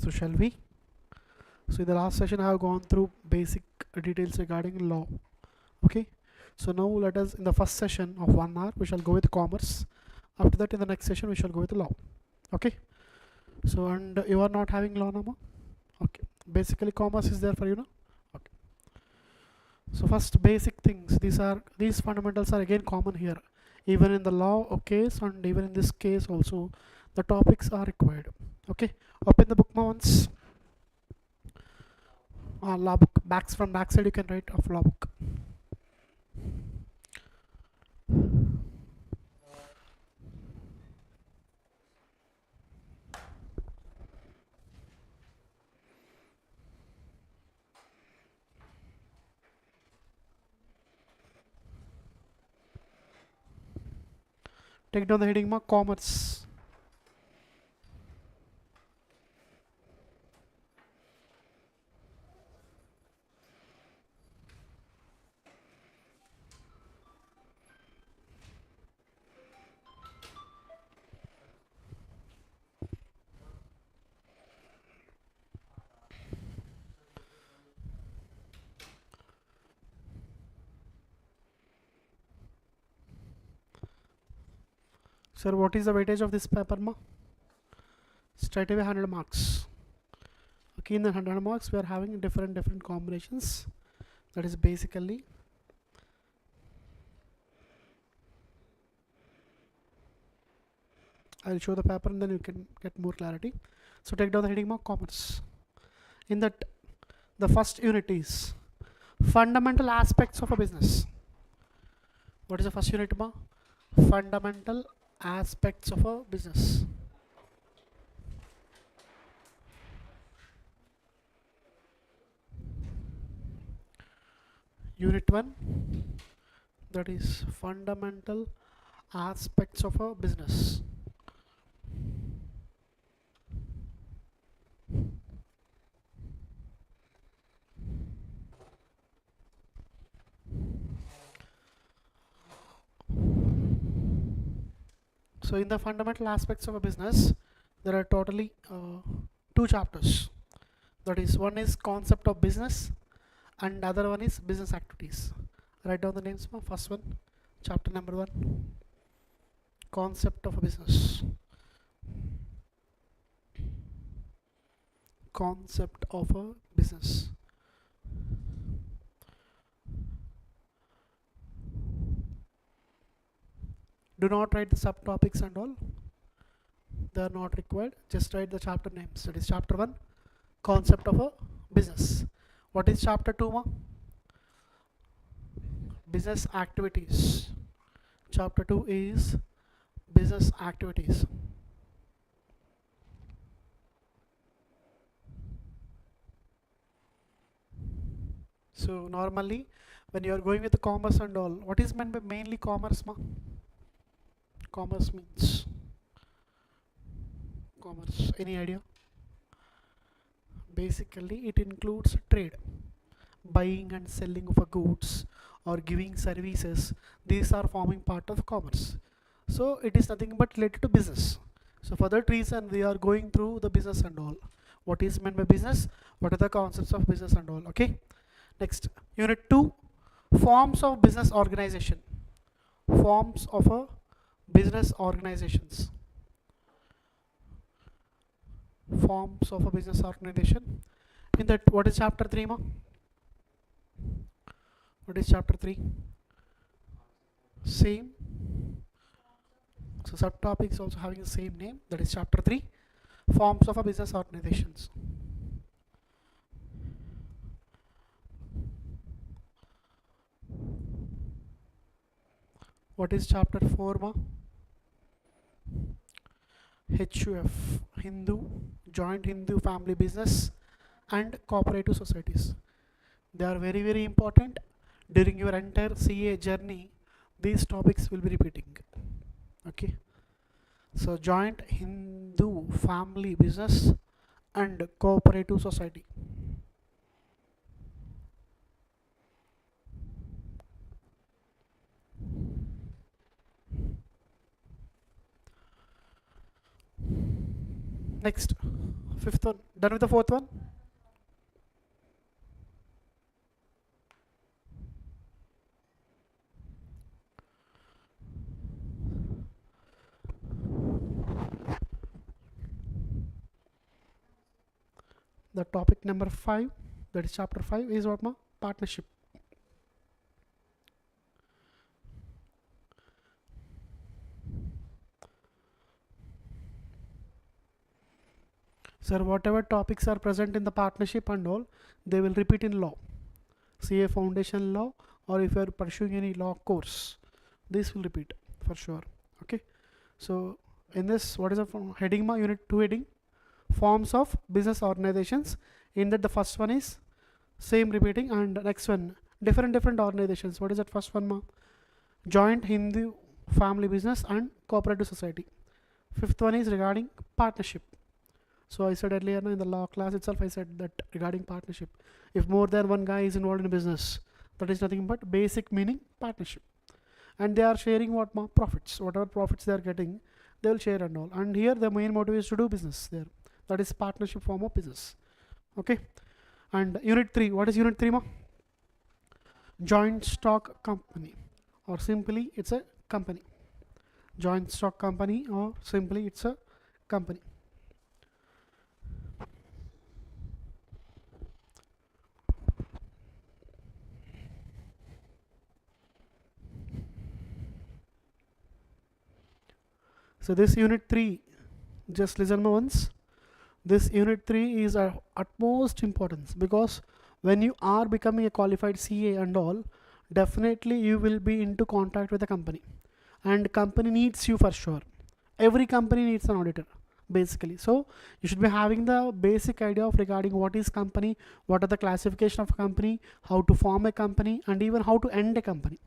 So shall we? So in the last session I have gone through basic details regarding law. Okay, so now let us, in the first session of 1 hour we shall go with commerce. After that in the next session we shall go with law. Okay, so and you are not having law now? Okay, basically commerce is there for you now. Okay, so first basic things, these fundamentals are again common here, even in the law case and even in this case also the topics are required. Okay, open the book once. Law book, backs from backside you can write of law book. Take down the heading mark commerce. Sir, what is the weightage of this paper ma? Straight away 100 marks. Okay, in the 100 marks we are having different combinations. That is basically I'll show the paper and then you can get more clarity. So take down the heading mark commerce. In that, the first unit is fundamental aspects of a business. What is the first unit ma? Fundamental aspects of a business. Unit 1, that is fundamental aspects of a business. So in the fundamental aspects of a business there are totally 2 chapters. That is, one is concept of business and other one is business activities. Write down the names. First one, chapter number 1, concept of a business. Concept of a business. Do not write the subtopics and all, they are not required. Just write the chapter names. That is chapter 1, concept of a business. What is chapter 2 ma? Business activities. Chapter 2 is business activities. So normally when you are going with the commerce and all, what is meant by mainly commerce ma? Commerce means commerce, any idea? Basically it includes trade, buying and selling of a goods or giving services. These are forming part of commerce. So it is nothing but related to business. So for that reason we are going through the business and all. What is meant by business? What are the concepts of business and all? Okay. Next, unit 2, forms of business organization. Forms of a business organizations. Forms of a business organization. In that, what is chapter 3 ma? What is chapter 3? Same. So subtopics also having the same name. That is chapter 3, forms of a business organizations. What is chapter 4 ma? HUF, Hindu, joint Hindu family business and cooperative societies. They are very important. During your entire CA journey these topics will be repeating. Okay, so joint Hindu family business and cooperative society. Next, Fifth one. Done with the fourth one? The topic number 5, that is chapter 5, is what ma? Partnership. Sir, whatever topics are present in the partnership and all, they will repeat in law. CA foundation law, or if you are pursuing any law course, this will repeat for sure. Okay. So in this, what is the heading ma? Unit 2 heading, forms of business organizations. In that the first one is same repeating, and next one different organizations. What is that first one ma? Joint Hindu family business and cooperative society. Fifth one is regarding partnership. So I said earlier in the law class itself, I said that regarding partnership, if more than one guy is involved in a business, that is nothing but basic meaning partnership. And they are sharing what ma? Profits. Whatever profits they are getting, they will share and all. And here the main motive is to do business there. That is partnership form of business. Okay. And unit 3, what is unit 3 ma? Joint stock company, or simply it's a company. Joint stock company, or simply it's a company. So this unit 3, just listen once. This unit 3 is of utmost importance, because when you are becoming a qualified CA and all, definitely you will be into contact with the company, and company needs you for sure. Every company needs an auditor basically. So you should be having the basic idea of regarding what is company, what are the classification of a company, how to form a company, and even how to end a company,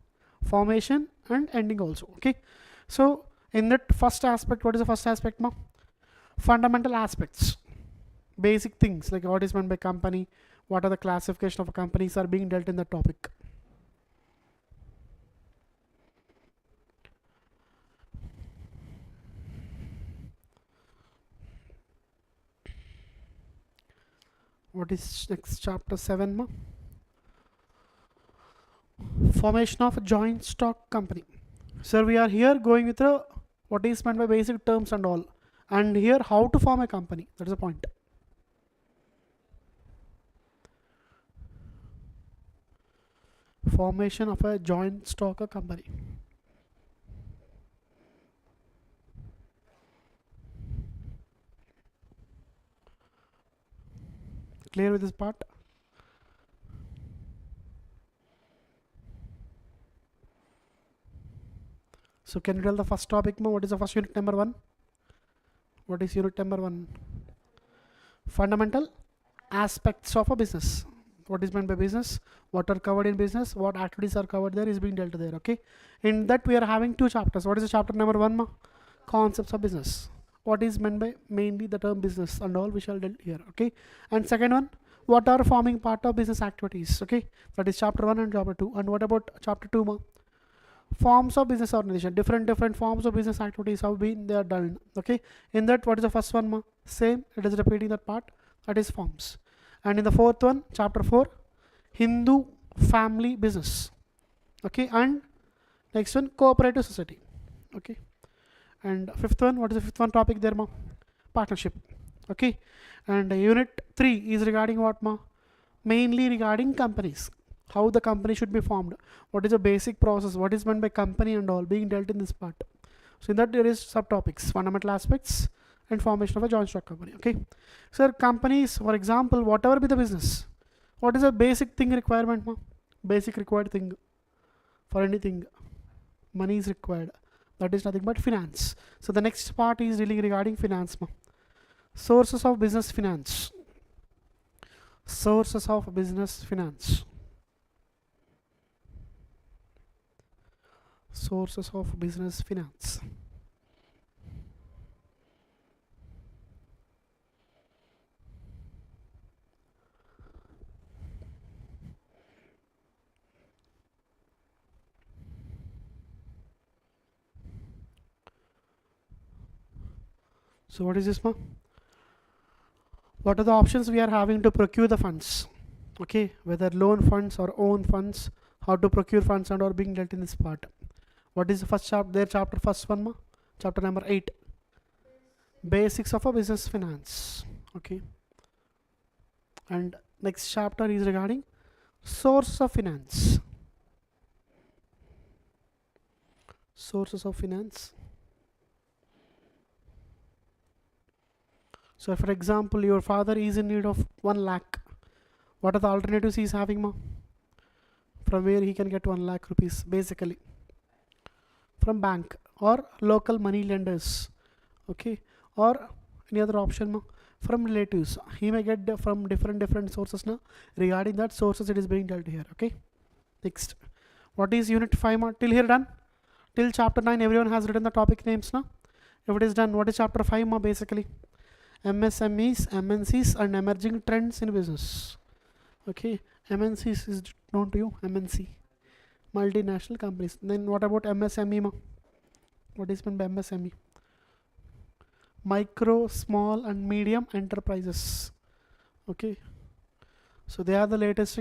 formation and ending also. Okay. So in that first aspect, what is the first aspect ma? Fundamental aspects, basic things like what is meant by company, what are the classification of companies are being dealt in the topic. What is next? Chapter 7 ma? Formation of a joint stock company. So we are here going with the what is meant by basic terms and all, and here how to form a company, that is the point. Formation of a joint stock company. Clear with this part? So can you tell the first topic ma? What is the first unit number 1? What is unit number 1? Fundamental aspects of a business. What is meant by business, what are covered in business, what activities are covered there is being dealt there. Okay. In that we are having 2 chapters. What is the chapter number 1 ma? Concepts of business. What is meant by mainly the term business and all we shall deal here. Okay. And second one, what are forming part of business activities. Okay. That is chapter 1 and chapter 2. And what about chapter 2 ma? Forms of business organization. Different forms of business activities have been they are done. Okay. In that, what is the first one ma? Same, it is repeating that part, that is forms. And in the fourth one, chapter 4, Hindu family business. Okay. And next one, cooperative society. Okay. And fifth one, what is the fifth one topic there ma? Partnership. Okay. And unit 3 is regarding what ma? Mainly regarding companies, how the company should be formed, what is the basic process, what is meant by company and all being dealt in this part. So in that there is subtopics, fundamental aspects and formation of a joint stock company. Okay. Sir, companies, for example, whatever be the business, what is a basic thing requirement ma? Basic required thing for anything, money is required, that is nothing but finance. So the next part is really regarding finance ma? Sources of business finance. Sources of business finance. Sources of business finance. So what is this ma? What are the options we are having to procure the funds? Okay, whether loan funds or own funds, how to procure funds and are being dealt in this part. What is the first chapter? Their chapter first one, ma? Chapter number 8. Basics of a business finance. Okay, and next chapter is regarding source of finance. Sources of finance. So, for example, your father is in need of 1 lakh. What are the alternatives he is having, ma? From where he can get 1 lakh rupees? Basically, from bank or local money lenders. Okay, or any other option, ma? From relatives. He may get from different sources now. Regarding that sources, it is being dealt here. Okay. Next, what is unit 5, ma? Till here done? Till chapter 9, everyone has written the topic names now. If it is done, what is chapter 5, ma? Basically, MSMEs, MNCs, and emerging trends in business. Okay, MNCs is known to you. MNC, multinational companies. Then what about MSME, ma? What is meant by MSME? Micro, small, and medium enterprises. Okay, so they are the latest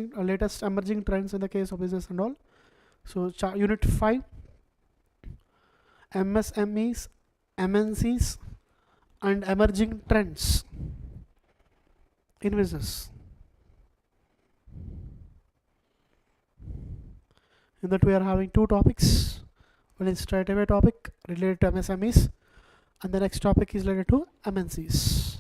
emerging trends in the case of business and all. So unit 5, MSMEs, MNCs, and emerging trends in business. In that we are having 2 topics. One is straight away topic related to MSMEs, and the next topic is related to MNCs.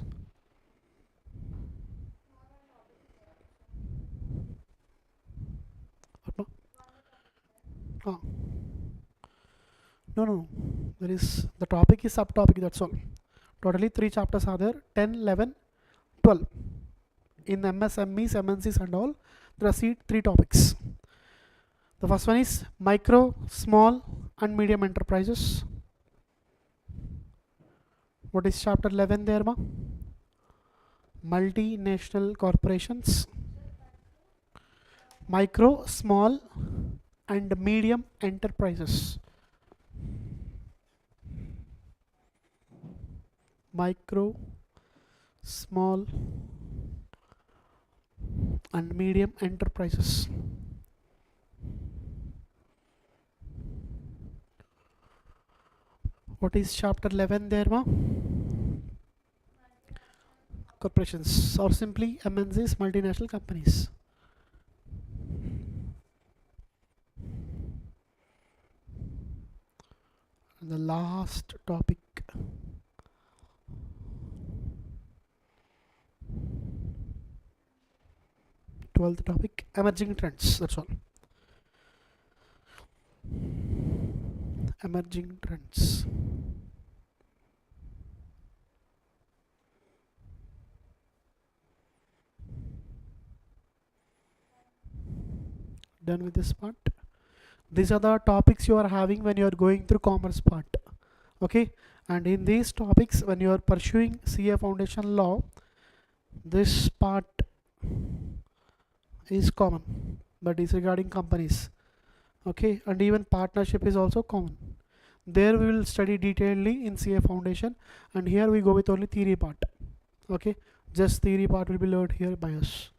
Oh. No. There is the topic is subtopic. That's all. Totally 3 chapters are there. 10, 11, 12. In MSMEs, MNCs, and all, there are 3 topics. The first one is micro, small, and medium enterprises. What is chapter 11 there, ma? Multinational corporations. Micro, small, and medium enterprises. Micro, small, and medium enterprises. What is chapter 11 there, ma? Corporations, or simply MNCs, multinational companies. And the last topic, twelfth topic, emerging trends. That's all. Emerging trends. Done with this part. These are the topics you are having when you are going through commerce part. Okay, and in these topics, when you are pursuing CA Foundation law, this part is common, but is regarding companies. Okay, and even partnership is also common. There we will study detailedly in CA Foundation, and here we go with only theory part. Okay, just theory part will be learned here by us.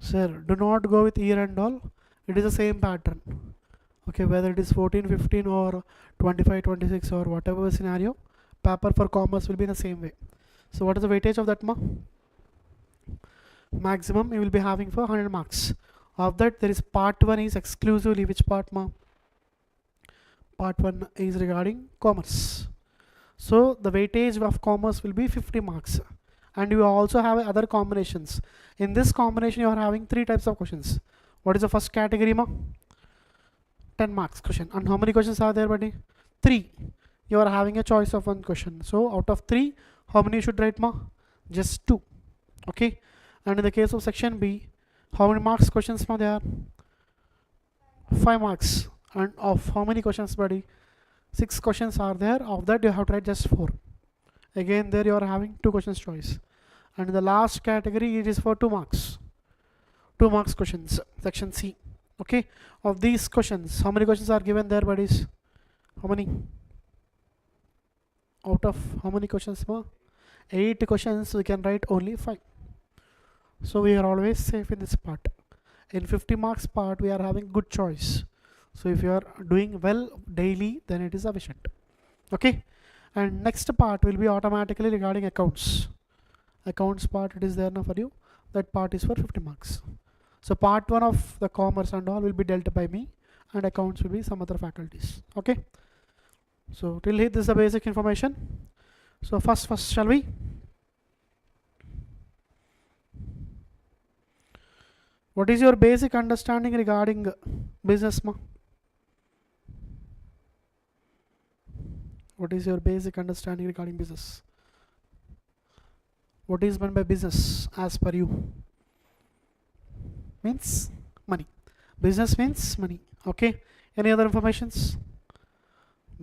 Sir, do not go with year and all. It is the same pattern. Okay, whether it is 14, 15 or 25, 26 or whatever scenario, paper for commerce will be in the same way. So what is the weightage of that, ma? Maximum you will be having for 100 marks. Of that, there is part 1 is exclusively which part, ma? Part 1 is regarding commerce. So the weightage of commerce will be 50 marks, and you also have other combinations. In this combination you are having three types of questions. What is the first category, ma? 10 marks question. And how many questions are there, buddy? 3. You are having a choice of one question. So out of 3, how many you should write, ma? Just 2. Okay. And in the case of section B, how many marks questions, ma? There are 5 marks. And of how many questions, buddy? 6 questions are there. Of that you have to write just 4. Again there you are having 2 questions choice. And in the last category it is for 2 marks. 2 marks questions, section C. Okay. Of these questions, how many questions are given there, buddies? How many? Out of how many questions, ma? 8 questions. We can write only 5. So we are always safe in this part. In 50 marks part we are having good choice. So if you are doing well daily, then it is sufficient. Okay. And next part will be automatically regarding accounts. Accounts part, it is there now for you. That part is for 50 marks. So part 1 of the commerce and all will be dealt by me, and accounts will be some other faculties. Okay. So till here this is the basic information. So first shall we? What is your basic understanding regarding business, ma? What is your basic understanding regarding business? What is meant by business as per you? Means money. Business means money. Okay. Any other informations?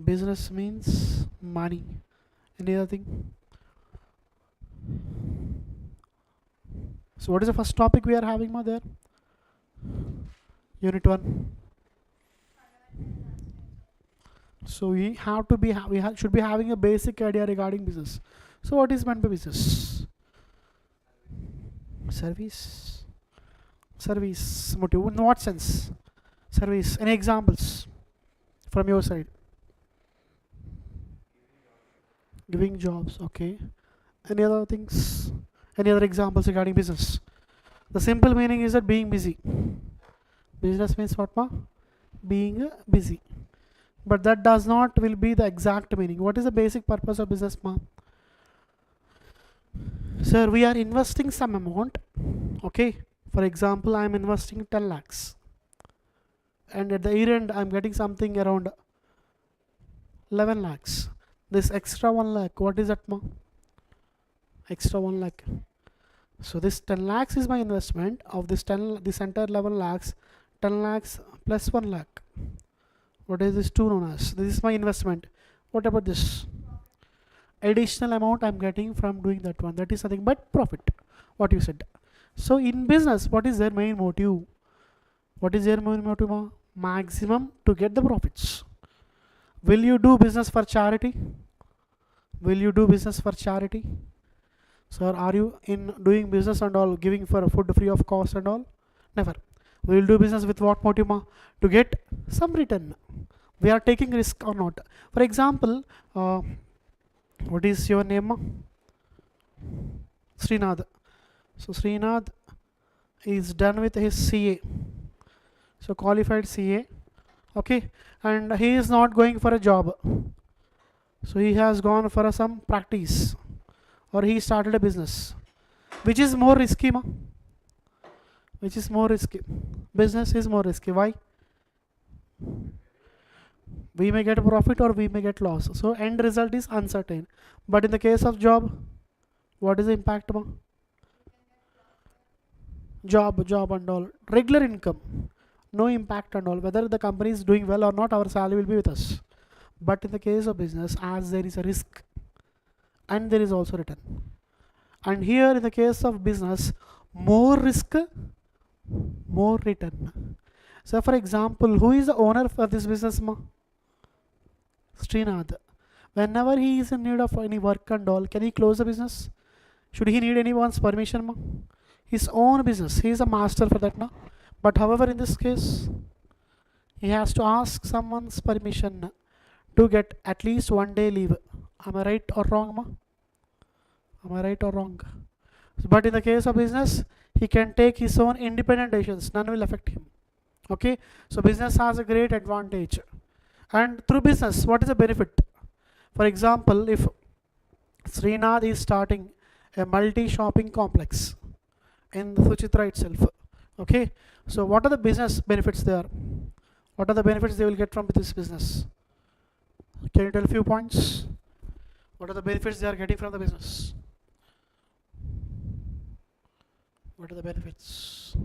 Business means money. Any other thing? So what is the first topic we are having, ma, there? Unit 1. So we have to be should be having a basic idea regarding business. So what is meant by business? Service. Service motive. In what sense? Service. Any examples from your side? Giving jobs. Okay. Any other things? Any other examples regarding business? The simple meaning is that being busy. Business means what, ma? Being busy. But that does not will be the exact meaning. What is the basic purpose of business, ma? Sir, we are investing some amount. Okay. For example, I am investing 10 lakhs. And at the year end, I am getting something around 11 lakhs. This extra 1 lakh, what is that, ma? Extra 1 lakh. So this 10 lakhs is my investment. Of this entire 11 lakhs, 10 lakhs plus 1 lakh. What is this 2 known as? This is my investment. What about this? Additional amount I am getting from doing that one. That is nothing but profit. What you said. So in business, what is their main motive? What is their main motive? Maximum to get the profits. Will you do business for charity? Will you do business for charity? Sir, are you in doing business and all, giving for food free of cost and all? Never. We will do business with what motive, ma? To get some return. We are taking risk or not. For example, what is your name, ma? Srinath. So Srinath is done with his CA. So qualified CA. Okay. And he is not going for a job. So he has gone for some practice. Or he started a business. Which is more risky, ma? Which is more risky? Business is more risky. Why? We may get a profit or we may get loss. So end result is uncertain. But in the case of job, what is the impact, ma? Job and all. Regular income. No impact and all. Whether the company is doing well or not, our salary will be with us. But in the case of business, as there is a risk and there is also return. And here in the case of business, more risk, more return. So for example, who is the owner for this business, ma? Srinath. Whenever he is in need of any work and all, can he close the business? Should he need anyone's permission, ma? His own business. He is a master for that, na? But however, in this case, he has to ask someone's permission to get at least 1 day leave. Am I right or wrong, ma? Am I right or wrong? But in the case of business, he can take his own independent decisions. None will affect him. Okay. So business has a great advantage. And through business, what is the benefit? For example, if Srinath is starting a multi-shopping complex in the Suchitra itself. Okay, so what are the business benefits there? What are the benefits they will get from this business? Can you tell a few points? What are the benefits they are getting from the business? What are the benefits?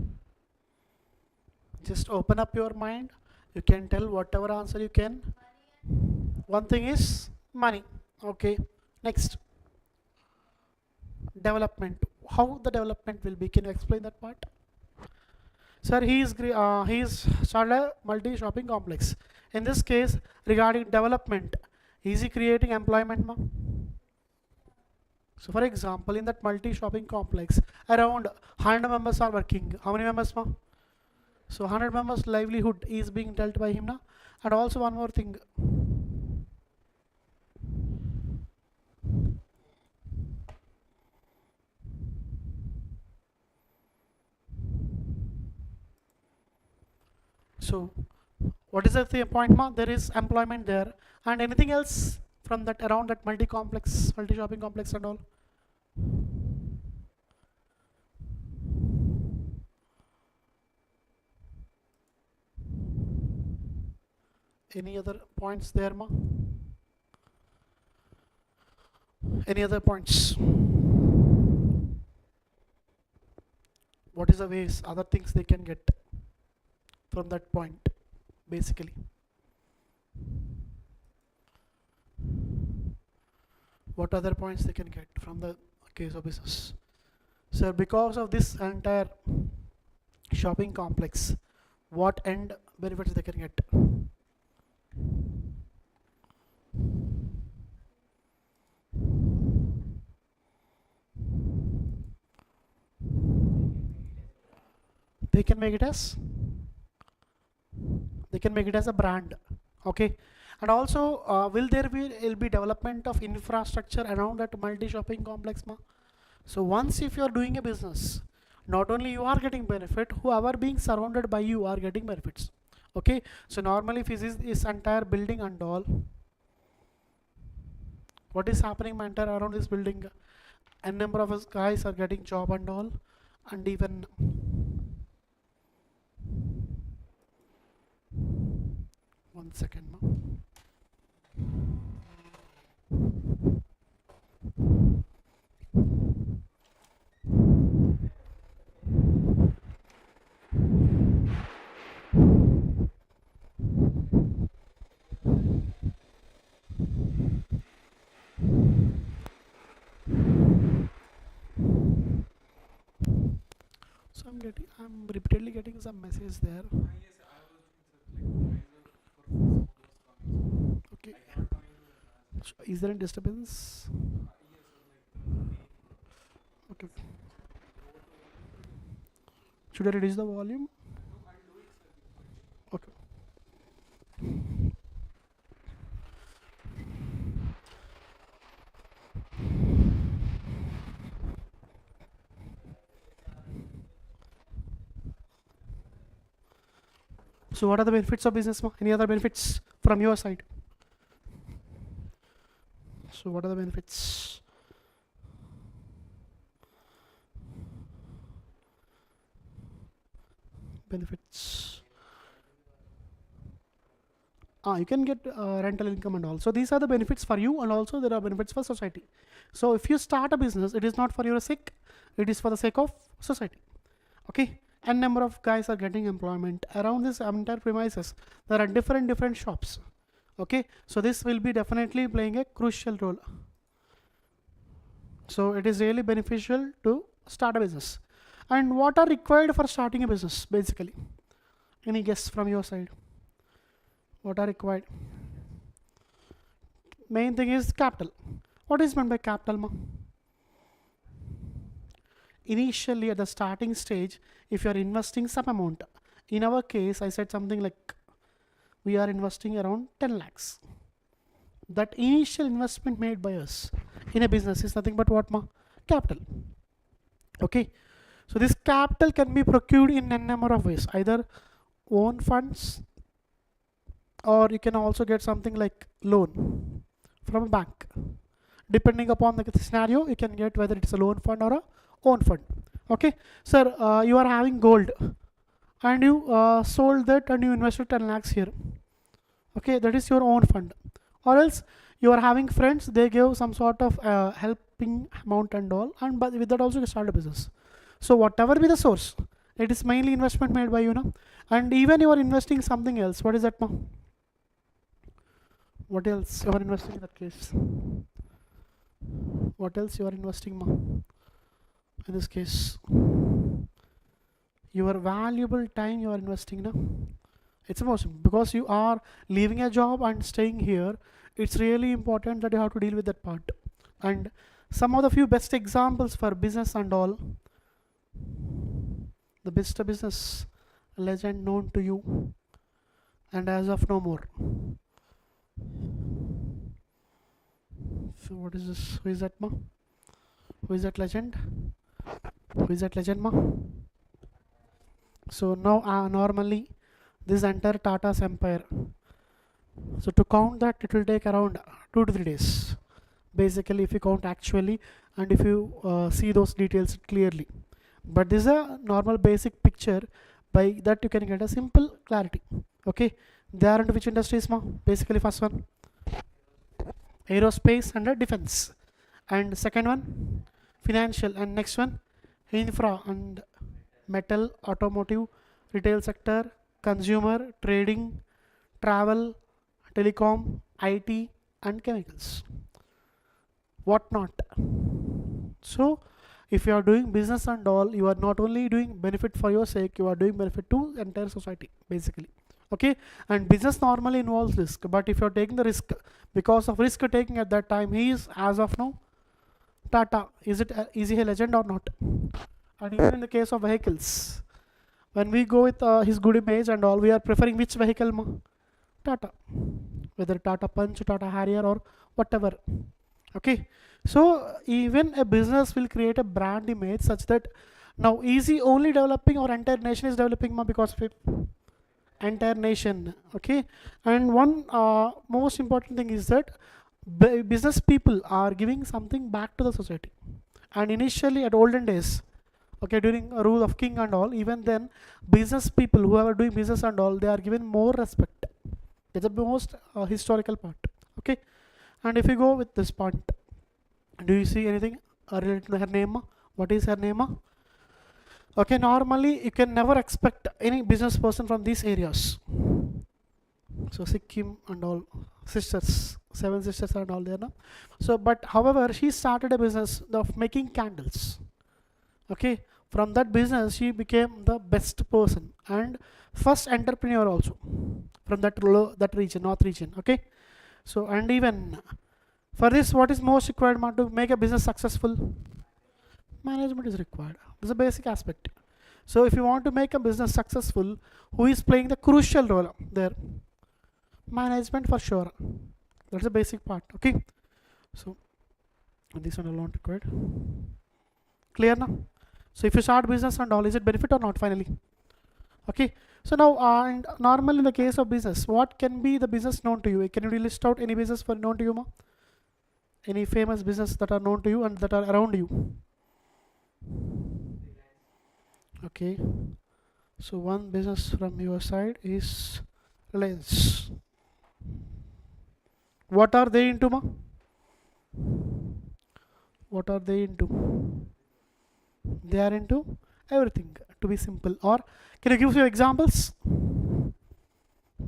Just open up your mind. You can tell whatever answer you can. One thing is money. Okay. Next, development. How the development will be? Can you explain that part? Sir, he is started a multi-shopping complex. In this case, regarding development, is he creating employment, ma? So, for example, in that multi-shopping complex, around 100 members are working. How many members, ma? So, 100 members' livelihood is being dealt by him, na? And also one more thing. So, what is the point, ma? There is employment there, and anything else from that around that multi-complex, multi-shopping complex and all. Any other points there, ma? Any other points? What is the ways, other things they can get from that point, basically? What other points they can get from the case of business? So, because of this entire shopping complex, what end benefits they can get? They can make it as a brand. Okay, and also will be development of infrastructure around that multi-shopping complex, ma? So once if you are doing a business, not only you are getting benefit, whoever being surrounded by you are getting benefits. Okay, so normally if this entire building and all, what is happening entire around this building? A number of us guys are getting job and all, and even one second, ma. So I'm repeatedly getting some message there. Okay. Is there any disturbance? Okay. Should I reduce the volume? Okay. So what are the benefits of business, ma? Any other benefits from your side? So what are the benefits? Benefits. You can get rental income and all. So these are the benefits for you, and also there are benefits for society. So if you start a business, it is not for your sake, it is for the sake of society. Okay, and number of guys are getting employment around this entire premises. There are different shops. Okay, so this will be definitely playing a crucial role. So it is really beneficial to start a business. And what are required for starting a business, basically? Any guess from your side? What are required? Main thing is capital. What is meant by capital, ma? Initially at the starting stage, if you are investing some amount, in our case I said something like we are investing around 10 lakhs. That initial investment made by us in a business is nothing but what, ma? Capital. Okay, so this capital can be procured in a number of ways, either own funds, or you can also get something like loan from a bank. Depending upon the scenario, you can get whether it's a loan fund or a own fund. Okay, sir, you are having gold and you sold that and you invested 10 lakhs here. Okay, that is your own fund. Or else you are having friends, they give some sort of helping amount and all, and but with that also you start a business. So whatever be the source, it is mainly investment made by you now. And even you are investing something else. What is that now? What else you are investing in that case? What else you are investing ma? In this case, your valuable time you are investing now. It's most because you are leaving a job and staying here. It's really important that you have to deal with that part. And some of the few best examples for business and all, the best business legend known to you, and as of no more. So what is this? Who is that ma? Who is that legend? Who is that legend ma? So now normally this entire Tata's empire. So to count that, it will take around 2 to 3 days. Basically, if you count actually, and if you see those details clearly. But this is a normal basic picture. By that you can get a simple clarity. Okay, they are into which industries ma? Basically, first one, aerospace and defense, and second one, financial, and next one, infra and metal, automotive, retail sector, consumer, trading, travel, telecom, IT, and chemicals, whatnot. So if you are doing business and all, you are not only doing benefit for your sake, you are doing benefit to entire society basically. Okay, and business normally involves risk, but if you are taking the risk, because of risk taking at that time, he is as of now Tata. Is he a legend or not? And even in the case of vehicles, when we go with his good image and all, we are preferring which vehicle ma? Tata, whether Tata Punch, Tata Harrier, or whatever. Okay, so even a business will create a brand image such that now is he only developing or entire nation is developing ma? Because of it, entire nation. Okay, and one most important thing is that business people are giving something back to the society. And initially at olden days, okay, during a rule of king and all, even then business people who are doing business and all, they are given more respect. That's the most historical part. Okay, and if you go with this part, do you see anything related to her name? What is her name? Okay, normally you can never expect any business person from these areas. So Sikkim and all, sisters, 7 sisters and all there now. So but however, she started a business of making candles. Okay, from that business she became the best person and first entrepreneur also from that region, north region. Okay, so and even for this, what is most required to make a business successful? Management is required. This is a basic aspect. So if you want to make a business successful, who is playing the crucial role there? Management for sure. That's the basic part. Okay, so this one alone required. Clear now? So if you start business and all, is it benefit or not finally? Okay, so now and normally in the case of business, what can be the business known to you? Can you list out any business for known to you ma? Any famous business that are known to you and that are around you? Okay, so one business from your side is Reliance. What are they into ma? What are they into? They are into everything, to be simple. Or can you give few examples?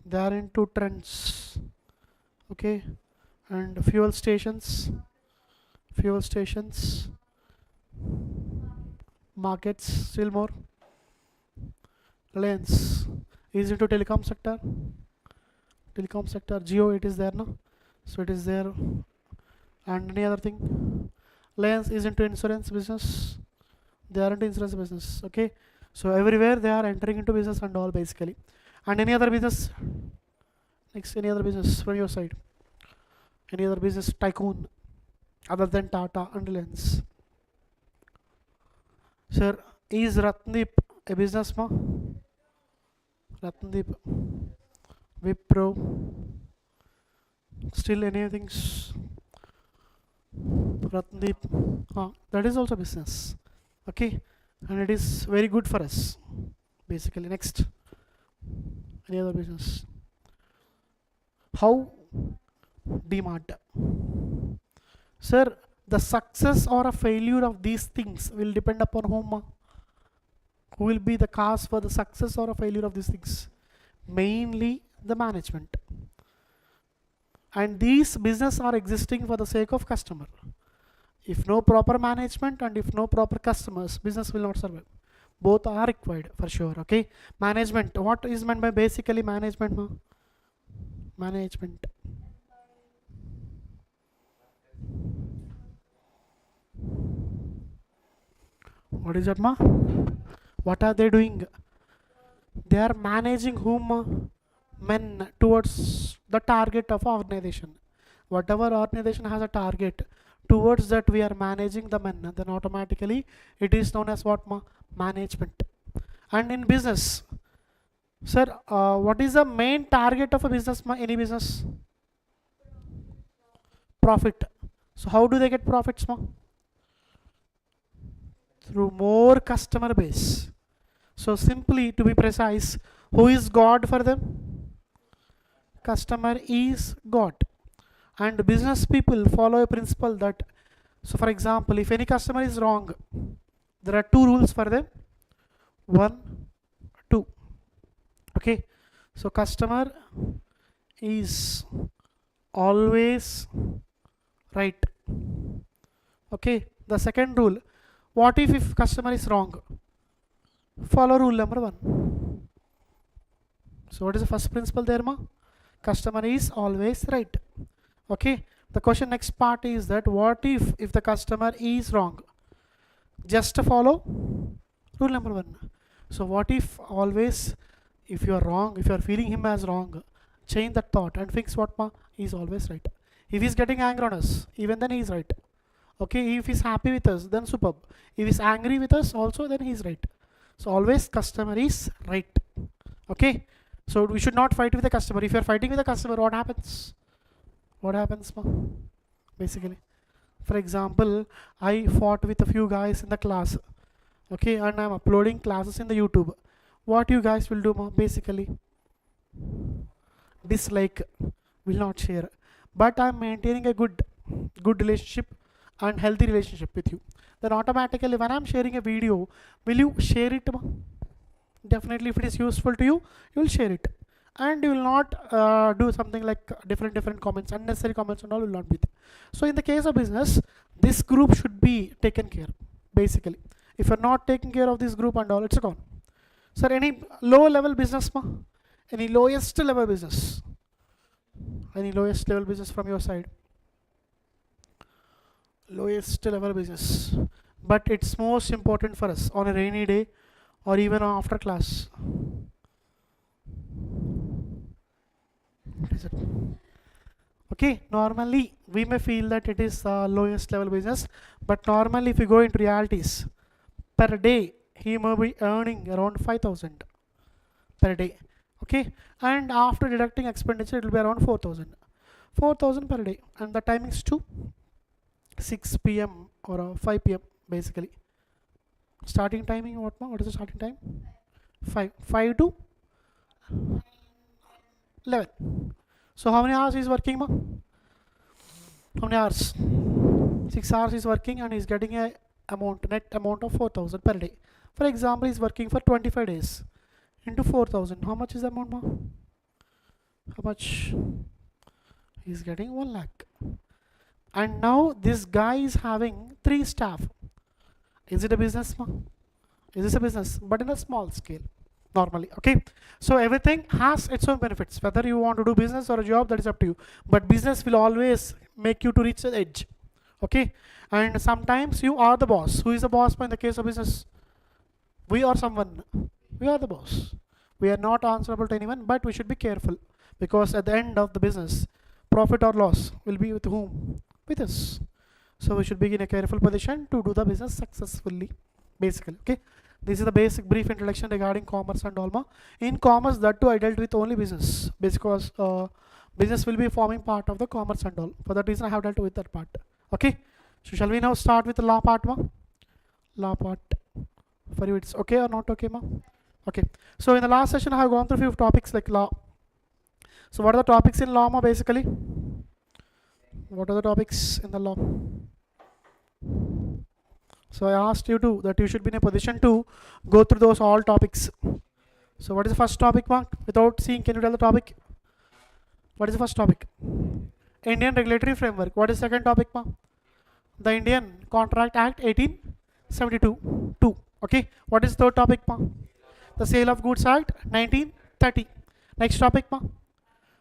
They are into trends. Okay, and fuel stations, markets, still more. Reliance is into telecom sector. Geo, it is there now, so it is there. And any other thing? Reliance is into insurance business. They are into insurance business. Okay, so everywhere they are entering into business and all basically. And any other business? Next, any other business from your side? Any other business tycoon other than Tata and Reliance? Sir, is Ratndeep a business ma? Ratndeep, Wipro, still anything? Ratndeep, that is also business. Okay, and it is very good for us. Basically, next, any other business? How DMart? Sir, the success or a failure of these things will depend upon whom? Who will be the cause for the success or a failure of these things? Mainly the management. And these business are existing for the sake of customer. If no proper management and if no proper customers, business will not survive. Both are required for sure. Okay, management. What is meant by basically management? Management. What is that, ma? What are they doing? They are managing whom? Men towards the target of organization. Whatever organization has a target, towards that we are managing the men. Then automatically it is known as what? Management. And in business, sir, what is the main target of a business? Any business? Profit. So how do they get profits? Through more customer base. So simply to be precise, who is God for them? Customer is God. And business people follow a principle that, so for example, if any customer is wrong, there are two rules for them. 1, 2. Okay, so customer is always right. Okay, the second rule, what if customer is wrong? Follow rule number 1. So what is the first principle there, ma? Customer is always right. Okay, the question next part is that what if the customer is wrong? Just follow rule number 1. So what if always, if you are wrong, if you are feeling him as wrong, change that thought and fix what, ma? He is always right. If he is getting angry on us, even then he is right. Okay, if he is happy with us, then superb. If he is angry with us also, then he is right. So always customer is right. Okay, so we should not fight with the customer. If you are fighting with the customer, what happens? What happens, ma? Basically, for example, I fought with a few guys in the class. Okay, and I'm uploading classes in the YouTube. What you guys will do, ma? Basically, dislike, will not share. But I'm maintaining a good relationship and healthy relationship with you. Then automatically when I'm sharing a video, will you share it, ma? Definitely, if it is useful to you, you will share it. And you will not do something like different comments, unnecessary comments and all will not be there. So in the case of business, this group should be taken care, basically. If you're not taking care of this group and all, it's gone. Sir, any low level business, ma? Any lowest level business? Any lowest level business from your side? Lowest level business. But it's most important for us on a rainy day or even after class. What is it? Okay, normally we may feel that it is lowest level business, but normally if you go into realities, per day he may be earning around 5,000 per day. Okay, and after deducting expenditure it will be around 4,000. 4,000 per day, and the timings too 6 p.m. or 5 p.m. basically. Starting timing, what is the starting time? 5 to 11. So how many hours is working, ma? How many hours? 6 hours is working and he's getting a net amount of 4,000 per day. For example, he's working for 25 days into 4,000. How much is the amount, ma? How much? He's getting 1 lakh. And now this guy is having 3 staff. Is it a business, ma? Is this a business? But in a small scale, normally. Okay, so everything has its own benefits. Whether you want to do business or a job, that is up to you. But business will always make you to reach the edge. Okay, and sometimes you are the boss. Who is the boss in the case of business? We or someone. We are the boss. We are not answerable to anyone, but we should be careful, because at the end of the business, profit or loss will be with whom? With us. So we should be in a careful position to do the business successfully, basically. Okay, this is the basic brief introduction regarding commerce and all, ma. In commerce, that too I dealt with only business, because business will be forming part of the commerce and all. For that reason I have dealt with that part. Okay, So shall we now start with the law part, ma? Law part. For you, it's okay or not okay, ma? Okay. So in the last session, I have gone through few topics like law. So what are the topics in law, ma? Basically, what are the topics in the law? So I asked you to that you should be in a position to go through those all topics. So what is the first topic, ma? Without seeing, can you tell the topic? What is the first topic? Indian Regulatory Framework. What is the second topic, ma? The Indian Contract Act 1872. 2. Okay. What is the third topic, ma? The Sale of Goods Act 1930. Next topic, ma?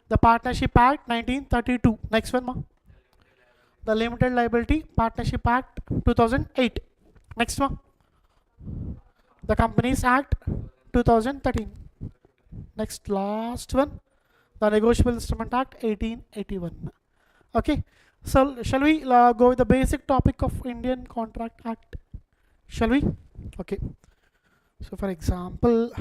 The Partnership Act 1932. Next one, ma? The Limited Liability Partnership Act 2008. Next one? The Companies Act 2013. Next, last one, the Negotiable Instrument Act 1881. Okay. So shall we go with the basic topic of Indian Contract Act? Shall we? Okay. So for example,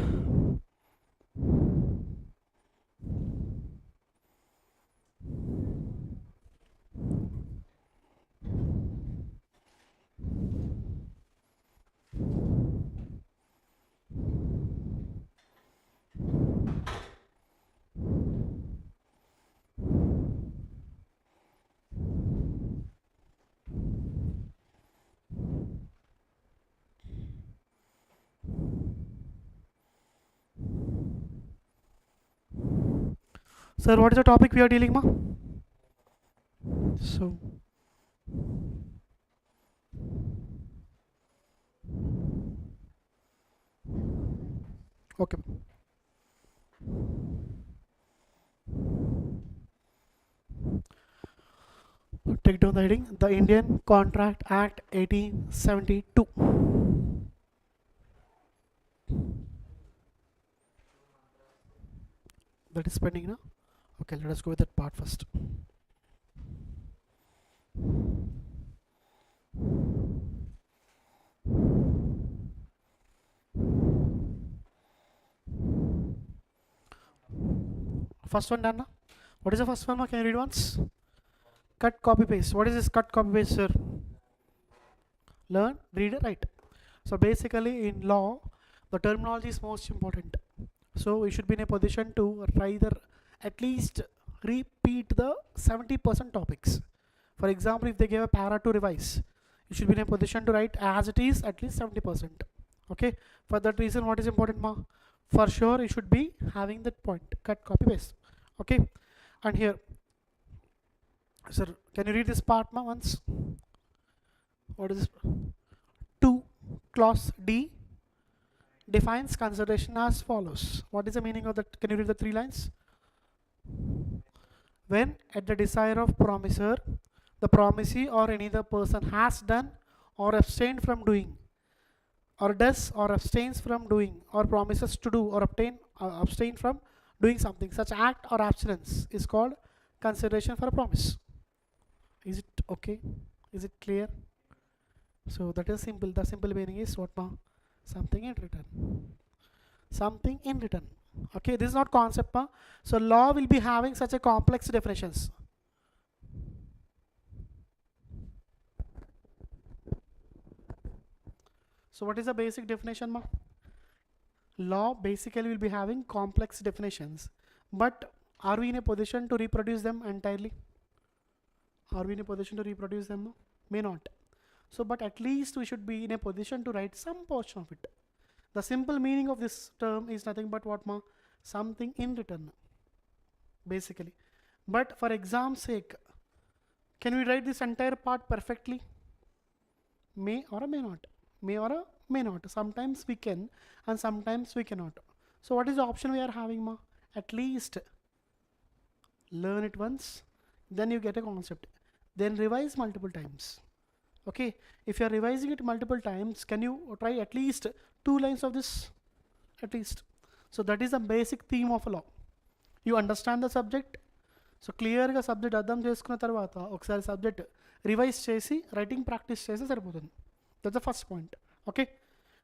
sir, what is the topic we are dealing, ma? So okay. Take down the heading, the Indian Contract Act 1872. That is pending now. Okay, let us go with that part first. First one done now. What is the first one, ma? Can you read once? Cut, copy, paste. What is this cut, copy, paste, sir? Learn, read, write. So basically in law, the terminology is most important. So we should be in a position to either at least repeat the 70% topics. For example, if they gave a para to revise, you should be in a position to write as it is at least 70%. Okay. For that reason, what is important, ma? For sure, you should be having that point. Cut, copy, paste. Okay. And here, sir, can you read this part, ma, once? What is this? 2 clause D defines consideration as follows. What is the meaning of that? Can you read the 3 lines? When at the desire of promisor, the promisee or any other person has done or abstained from doing, or does or abstains from doing, or promises to do or abstain from doing something, such act or abstinence is called consideration for a promise. Is it okay? Is it clear? So that is simple. The simple meaning is what, ma? Something in return. Something in return. Okay, this is not concept, ma. So law will be having such a complex definitions. So what is the basic definition, ma? Law basically will be having complex definitions, but are we in a position to reproduce them entirely? Are we in a position to reproduce them? No? May not. So but at least we should be in a position to write some portion of it. The simple meaning of this term is nothing but what, ma? Something in return, basically. But for exam's sake, can we write this entire part perfectly? May or may not. May or may not. Sometimes we can and sometimes we cannot. So what is the option we are having, ma? At least learn it once, then you get a concept. Then revise multiple times. Okay, if you are revising it multiple times, can you try at least 2 lines of this? At least. So that is the basic theme of a law. You understand the subject. So clear ga subject అర్థం చేసుకున్న తర్వాత ఒకసారి subject revise చేసి writing practice చేస్తే సరిపోతుంది. That's the first point. Okay.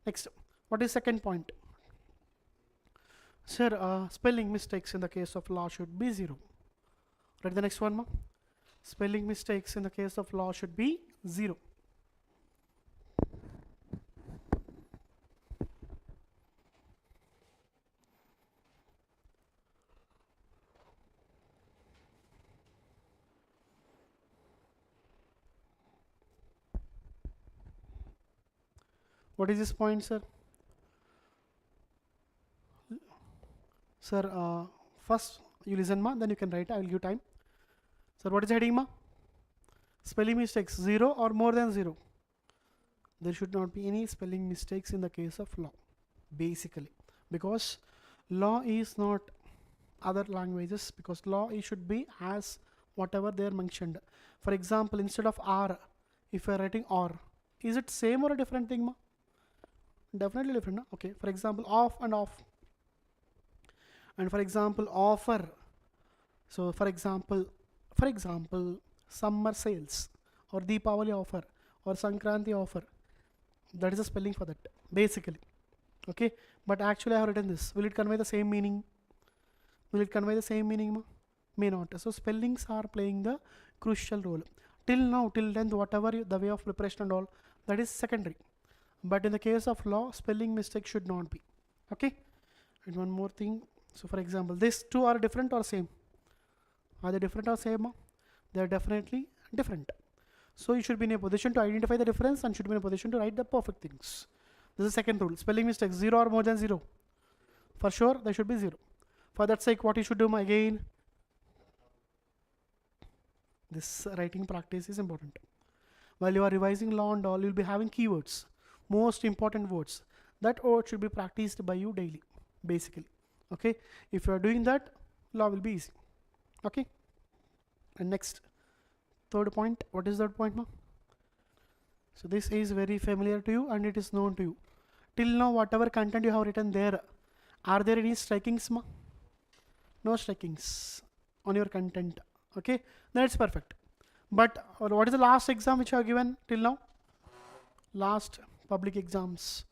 Next, what is second point? Sir, spelling mistakes in the case of law should be 0. Write the next one, ma. spelling mistakes in the case of law should be 0. What is this point, sir? Sir, first you listen ma, then you can write. I will give time. Sir, what is the heading ma? Spelling mistakes 0 or more than 0. There should not be any spelling mistakes in the case of law, basically, because law is not other languages, because law it should be as whatever they are mentioned. For example, instead of R, if you are writing or, is it same or a different thing ma? Definitely different, no? Okay, for example, off and off, and for example offer. So for example summer sales or Deepavali offer or Sankranti offer, that is a spelling for that basically. Okay, but actually I have written this. Will it convey the same meaning? Will it convey the same meaning ma? May not. So spellings are playing the crucial role. Till now, till then, whatever the way of preparation and all, that is secondary. But in the case of law, spelling mistake should not be. Okay, and one more thing. So for example, these two are different or same? Are they different or same? They are definitely different. So you should be in a position to identify the difference and should be in a position to write the perfect things. This is the second rule. Spelling mistakes 0 or more than 0. For sure, there should be 0. For that sake, what you should do again, this writing practice is important. While you are revising law and all, you will be having keywords, most important words. That word should be practiced by you daily, basically. Okay, if you are doing that, law will be easy. Okay, and next, third point. What is that point ma? So this is very familiar to you and it is known to you. Till now, whatever content you have written there, are there any strikings ma? No strikings on your content. Okay, that's perfect. But what is the last exam which you have given till now? Last public exams,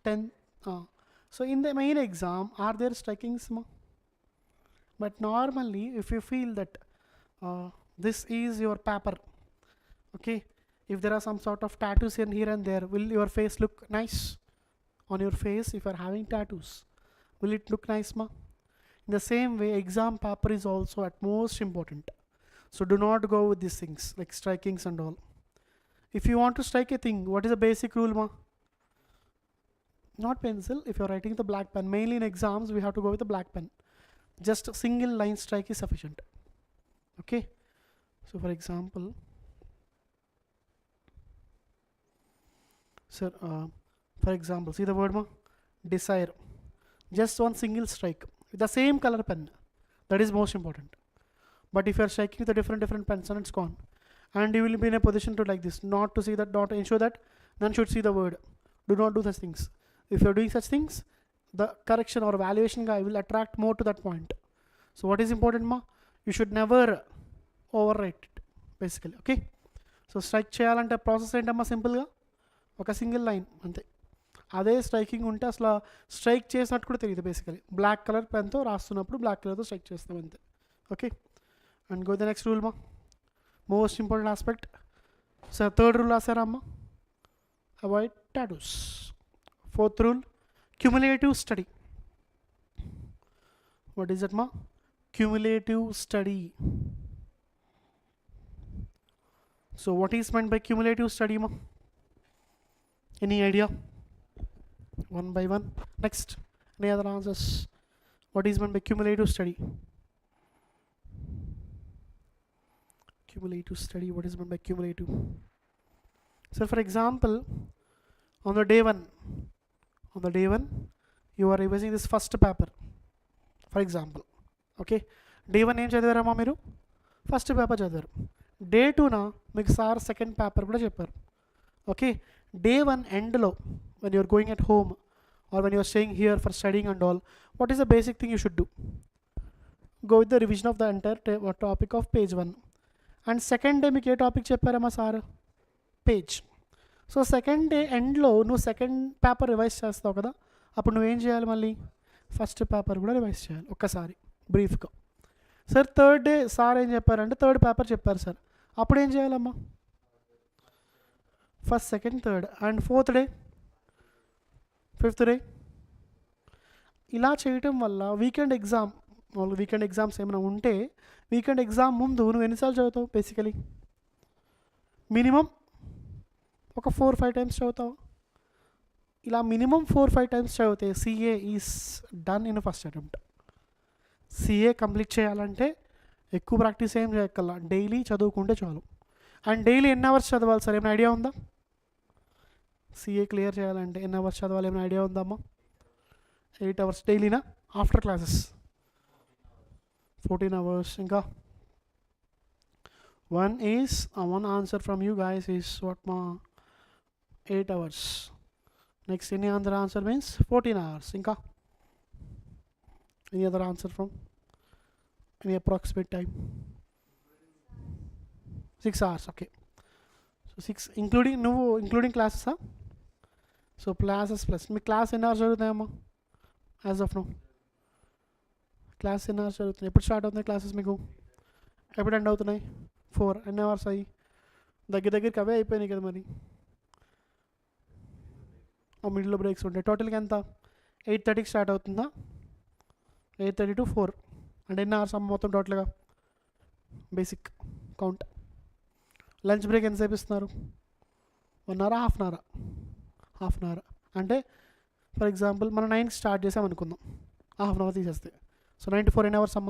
10. So in the main exam, are there strikings ma? But normally, if you feel that this is your paper, okay, if there are some sort of tattoos in here and there, will your face look nice on your face? If you are having tattoos, will it look nice ma? In the same way, exam paper is also at most important. So do not go with these things like strikings and all. If you want to strike a thing, what is the basic rule ma? Not pencil. If you are writing with the black pen, mainly in exams we have to go with the black pen. Just a single line strike is sufficient. Okay, so for example, sir, for example, see the word ma? Desire. Just one single strike with the same color pen. That is most important. But if you are striking with a different pens, and it's gone. And you will be in a position to like this, not to see that, not to ensure that, none should see the word. Do not do such things. If you are doing such things, the correction or valuation guy will attract more to that point. So what is important ma? You should never overwrite it, basically. Okay, so strike cheyalante process entama simple ga oka single line ante. అదే striking ఉంటే అసలు strike చేసినట్టు కూడా తెలియదు basically. Black colour పెన్తో రాస్తున్నప్పుడు black కలర్తో strike చేస్తాం అంతే. Okay, and go the next rule మా, most important aspect. So third rule రాసారా అమ్మ, avoid tattoos. Fourth rule, cumulative study. What is that మా? Cumulative study. So what is meant by cumulative study ma? Any idea? One by one. Next, any other answers? What is meant by cumulative study? Cumulative study, what is meant by cumulative? So for example, on the day one, you are revising this first paper, for example. Okay, day 1 ఏం చదివారమ్మా మీరు? First paper చదివారు. Day 2నా మీకు sir second paper కూడా చెప్పారు. Okay, day 1 ఎండ్లో when you're going at home or when you're staying here for studying and all, what is the basic thing you should do? Go with the revision of the entire topic of page 1. And second day మీకు ఏ topic చెప్పారమ్మా sir? Page. So second day ఎండ్లో నువ్వు second paper revise చేస్తావు కదా, అప్పుడు నువ్వేం చేయాలి? మళ్ళీ ఫస్ట్ పేపర్ కూడా రివైజ్ చేయాలి ఒక్కసారి బ్రీఫ్గా. సార్ థర్డ్ డే సార్ ఏం చెప్పారంటే థర్డ్ పేపర్ చెప్పారు సార్, అప్పుడు ఏం చేయాలమ్మా? First, second, third and fourth day, fifth day. ఇలా చేయటం వల్ల వీకెండ్ ఎగ్జామ్స్ ఏమైనా ఉంటే వీకెండ్ ఎగ్జామ్ ముందు నువ్వు ఎన్నిసార్లు చదువుతావు? బేసికలీ మినిమం ఒక 4-5 టైమ్స్ చదువుతావు. ఇలా మినిమం 4-5 టైమ్స్ చదివితే CA is done in first attempt. CA complete చేయాలంటే ఎక్కువ ప్రాక్టీస్ ఏం చేయక్కల్లా, డైలీ చదువుకుంటే చాలు. అండ్ డైలీ ఎన్ని అవర్స్ చదవాలి సార్, ఏమైనా ఐడియా ఉందా? సిఏ క్లియర్ చేయాలంటే ఎన్ని అవర్స్ చదవాలి, ఏమైనా ఐడియా ఉందమ్మా? 8 అవర్స్ డైలీనా? After classes 14 hours. ఇంకా one answer from you guys is what ma 8 hours. Next, any other answer means 14 hours. Inka any other answer from any approximate time? 6 hours. Okay, so 6 including classes, huh? So classes plus me class in hours jadutayamma as of now. Class in hours jaduthunayi. Eppudu start avutunayi classes meeku? Eppudu end avutunayi? 4 ఎన్ని hours అయ్యి దగ్గరికి అవే అయిపోయినాయి కదా మరి. ఆ మిడిల్లో breaks ఉంటాయి. టోటల్గా ఎంత? 8:30కి స్టార్ట్ అవుతుందా? 8:30 to 4 అంటే ఎన్ని అవర్స్ అమ్మ మొత్తం టోటల్గా? Basic count. లంచ్ బ్రేక్ ఎంతసేపు ఇస్తున్నారు? 1 అవర్, హాఫ్ అన్ అవర్. అంటే ఫర్ ఎగ్జాంపుల్ మనం 9కి స్టార్ట్ చేసాం అనుకుందాం, హాఫ్ అన్ అవర్ తీసేస్తే. సో 9 to 4 ఎన్ని అవర్స్ అమ్మ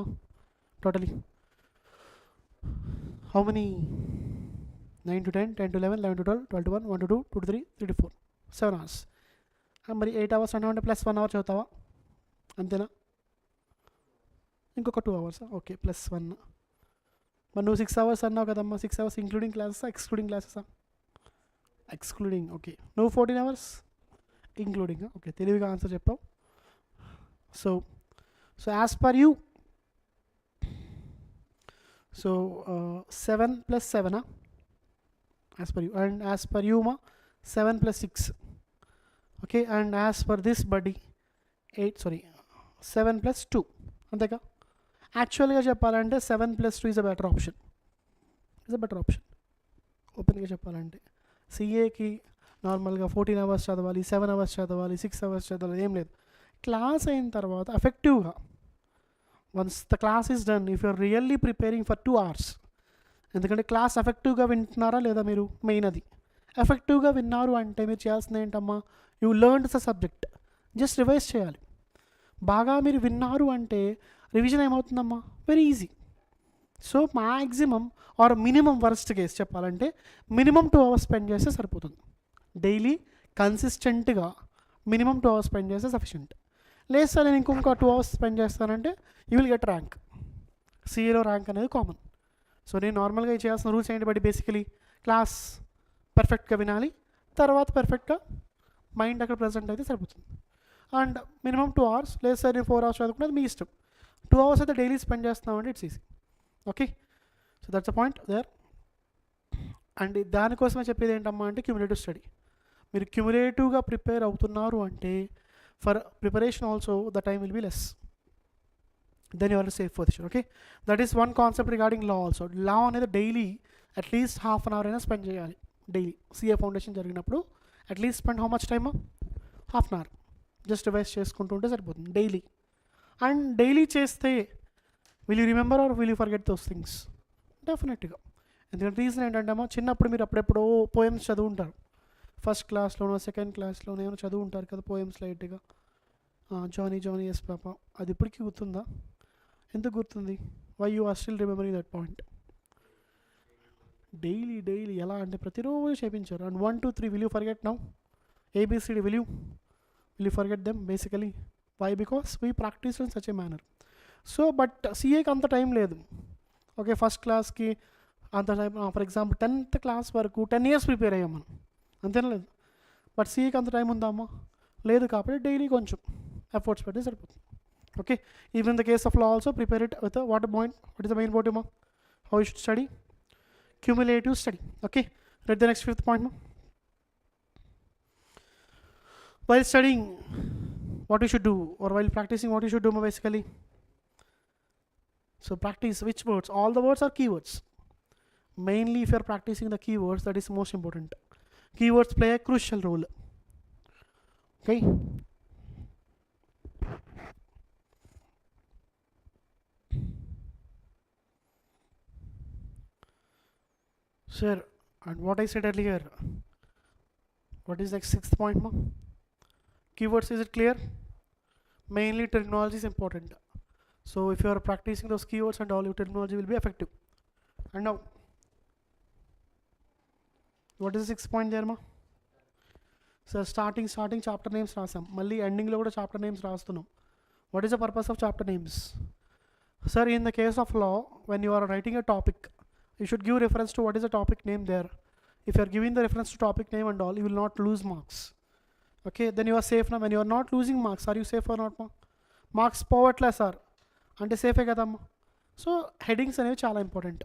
totally? How many? 9 to 10, 10 to 11, 11 to 12, 12 to 1, 1 to 2, 2 to 3, 3 to 4, 7 hours. మరి 8 అవర్స్ అంటే ప్లస్ 1 అవర్ చదువుతావా? అంతేనా? ఇంకొక 2 అవర్స్. Okay, plus 1. మరి నువ్వు 6 అవర్స్ అన్నావు కదమ్మా. 6 అవర్స్ ఇంక్లూడింగ్ క్లాసెసా ఎక్స్క్లూడింగ్ క్లాసెసా? ఎక్స్క్లూడింగ్. ఓకే, నువ్వు 14 అవర్స్ ఇంక్లూడింగ్. ఓకే, తెలివిగా ఆన్సర్ చెప్పావు. So as per you, so 7 plus 7 as per you, and as per you ma 7 plus 6. Okay, and as per this buddy 7 plus 2 anteka. Actually ga cheppalante 7 plus 2 is a better option. Open ga cheppalante CA ki normal ga 14 hours chadavali, 7 hours chadavali, 6 hours chadavali em ledhu. Class ayin tarvata effective ga once the class is done, if you are really preparing for 2 hours, ఎందుకంటే class ఎఫెక్టివ్గా వింటున్నారా లేదా మీరు? Main అది. ఎఫెక్టివ్గా విన్నారు అంటే మీరు చేయాల్సింది ఏంటమ్మా? You learned the subject, just revise చేయాలి. బాగా మీరు విన్నారు అంటే రివిజన్ ఏమవుతుందమ్మా? Very easy. So maximum or minimum worst case చెప్పాలంటే మినిమం 2 అవర్స్ స్పెండ్ చేస్తే సరిపోతుంది. డైలీ కన్సిస్టెంట్గా మినిమం 2 అవర్స్ స్పెండ్ చేస్తే సఫిషియంట్. లేదు సార్ నేను ఇంకొక 2 అవర్స్ స్పెండ్ చేస్తానంటే యూ విల్ గెట్ ర్యాంక్. సిఏలో ర్యాంక్ అనేది కామన్. సో నేను నార్మల్గా చేయాల్సిన రూల్స్ ఏంటి బట్టి బేసికలీ క్లాస్ పర్ఫెక్ట్గా వినాలి, తర్వాత పర్ఫెక్ట్గా మైండ్ అక్కడ ప్రజెంట్ అయితే సరిపోతుంది. అండ్ మినిమం 2 అవర్స్, లేదు సార్ నేను 4 అవర్స్ చదువుకున్నది మీ ఇష్టం. 2 అవర్స్ అయితే డైలీ స్పెండ్ చేస్తున్నామంటే it's easy. Okay, so that's a point there. And దానికోసమే చెప్పేది ఏంటమ్మా అంటే క్యుములేటివ్ స్టడీ. మీరు క్యుములేటివ్గా ప్రిపేర్ అవుతున్నారు అంటే for preparation also the time will be less. then you are in a safe position. Okay, that is one concept regarding law also. Law అనేది daily at least half an hour అయినా spend చేయాలి. Daily CA foundation జరిగినప్పుడు at least spend how much time? Half an hour. Just revise చేసుకుంటూ ఉంటే సరిపోతుంది daily. And daily చేస్తే will you remember or will you forget those things? డెఫినెట్గా. ఎందుకంటే reason ఏంటంటే అమ్మా, చిన్నప్పుడు మీరు అప్పుడెప్పుడో పోయమ్స్ చదువుంటారు. ఫస్ట్ క్లాస్లోనో సెకండ్ క్లాస్లోనో ఏమైనా చదువు ఉంటారు కదా పోయమ్స్ లైట్గా. జానీ ఎస్ పాప, అది ఇప్పటికీ గుర్తుందా? ఎందుకు గుర్తుంది? Why you are still remembering that point? Daily ఎలా అంటే ప్రతిరోజు చేయించారు. And 1 2 3 will you forget now? ABCD will you forget them basically? Why? Because we practice in such a manner. So but సిఏకి అంత టైం లేదు. ఓకే, ఫస్ట్ క్లాస్కి అంత time, for example 10th class వరకు 10 years ప్రిపేర్ అయ్యాం మనం, అంతేనా? లేదు. బట్ సిఏకి అంత టైం ఉందామా? లేదు. కాబట్టి డైలీ కొంచెం ఎఫర్ట్స్ పెడితే సరిపోతుంది. Okay, even in the case of law also prepare it with a what is the main motive? How you should study? Cumulative study. Okay, read the next 5th point. While studying, what you should do, or while practicing, what you should do basically? So practice which words? All the words are keywords. Mainly if you're practicing the keywords, that is most important. Keywords play a crucial role. Okay. Sir, and what I said earlier, what is the sixth point, ma? Keywords, is it clear? Mainly terminology is important. So if you are practicing those keywords and all, your terminology will be effective. And now, what is the sixth point there, ma? So starting chapter names rasam. Malli ending lo kuda chapter names rastunam. What is the purpose of chapter names? Sir, in the case of law, when you are writing a topic, you should give reference to what is the topic name there. If you are giving the reference to topic name and all, you will not lose marks. Okay, then you are safe now. When you are not losing marks, are you safe or not, ma? Marks povertless are. Ante safe kadamma. So headings are chala important.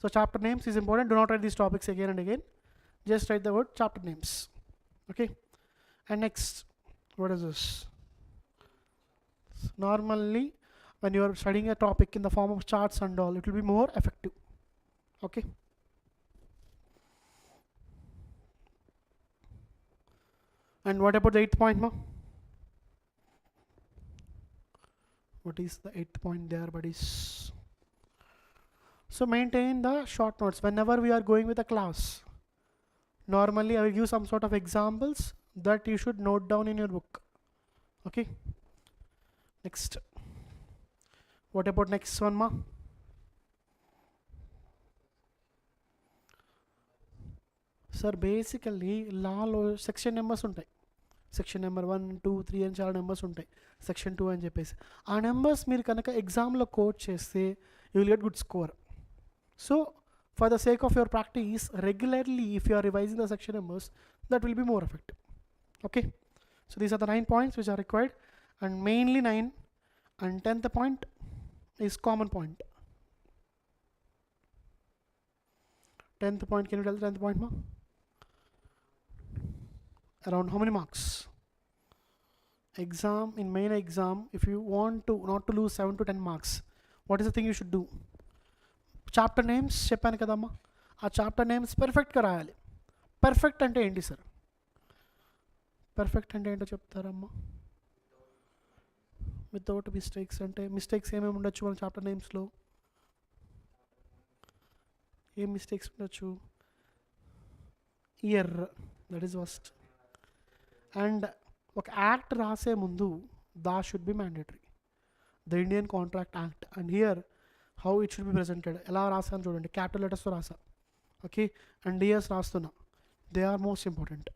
So chapter names is important. Do not write these topics again and again. Just write the word chapter names. Okay. And next, what is this? Normally, when you are studying a topic in the form of charts and all, it will be more effective. Okay. And what about the eighth point, ma? What is the eighth point there, buddies? So maintain the short notes whenever we are going with a class. Normally, I will give some sort of examples that you should note down in your book. Okay. Next. What about next one, ma? Sir, basically Lalo section numbers ఉంటాయి. Section number 1, 2, 3 అని చాలా numbers ఉంటాయి. Section 2 అని చెప్పేసి ఆ numbers మీరు కనుక ఎగ్జామ్లో కోట్ చేస్తే you will get good score. So for the sake of your practice regularly if you are revising the section numbers that will be more effective. Okay. So these are the 9 points which are required, and mainly 9, and 10th point is common point. 10th point, can you tell the 10th point, ma? Around how many marks? Exam, in main exam, if you want to not to lose 7 to 10 marks, what is the thing you should do? Chapter names చెప్పాను కదమ్మా, ఆ chapter names పర్ఫెక్ట్గా రాయాలి. Perfect అంటే ఏంటి sir? Perfect అంటే ఏంటో చెప్తారమ్మా? వితౌట్ మిస్టేక్స్ అంటే మిస్టేక్స్ ఏమేమి ఉండొచ్చు మన చాప్టర్ నేమ్స్లో? ఏం మిస్టేక్స్ ఉండొచ్చు? Year, that is first. And ఒక యాక్ట్ రాసే ముందు the should be mandatory, the Indian contract act. And here how it should be presented, ఎలా రాసాను చూడండి, క్యాపిటల్ లెటర్స్తో రాసా. ఓకే. అండ్ డియర్స్ రాస్తున్నా, they are most important.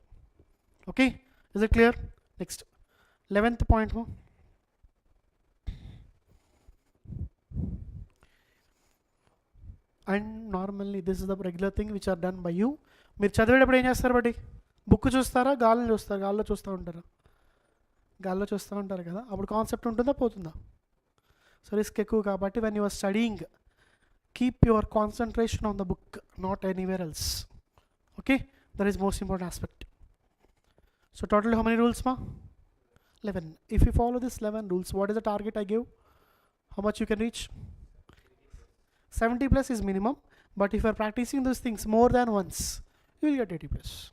Okay, is it clear? Next 11th point. And normally this is the regular thing which are done by you. మీరు చదివేటప్పుడు ఏం చేస్తారు బట్టి? బుక్ చూస్తారా, గాల్లో చూస్తారా? గాల్లో చూస్తూ ఉంటారా? గాల్లో చూస్తూ ఉంటారు కదా, అప్పుడు కాన్సెప్ట్ ఉంటుందా పోతుందా? సో రిస్క్ ఎక్కువ కాబట్టి when you are studying keep your concentration on the book, not anywhere else. Okay, that is most important aspect. So total how many rules, మా? 11. If you follow this 11 rules, what is the target I give? How much you can reach? 70 plus is minimum, but if you are practicing those things more than once, you will get 80 plus.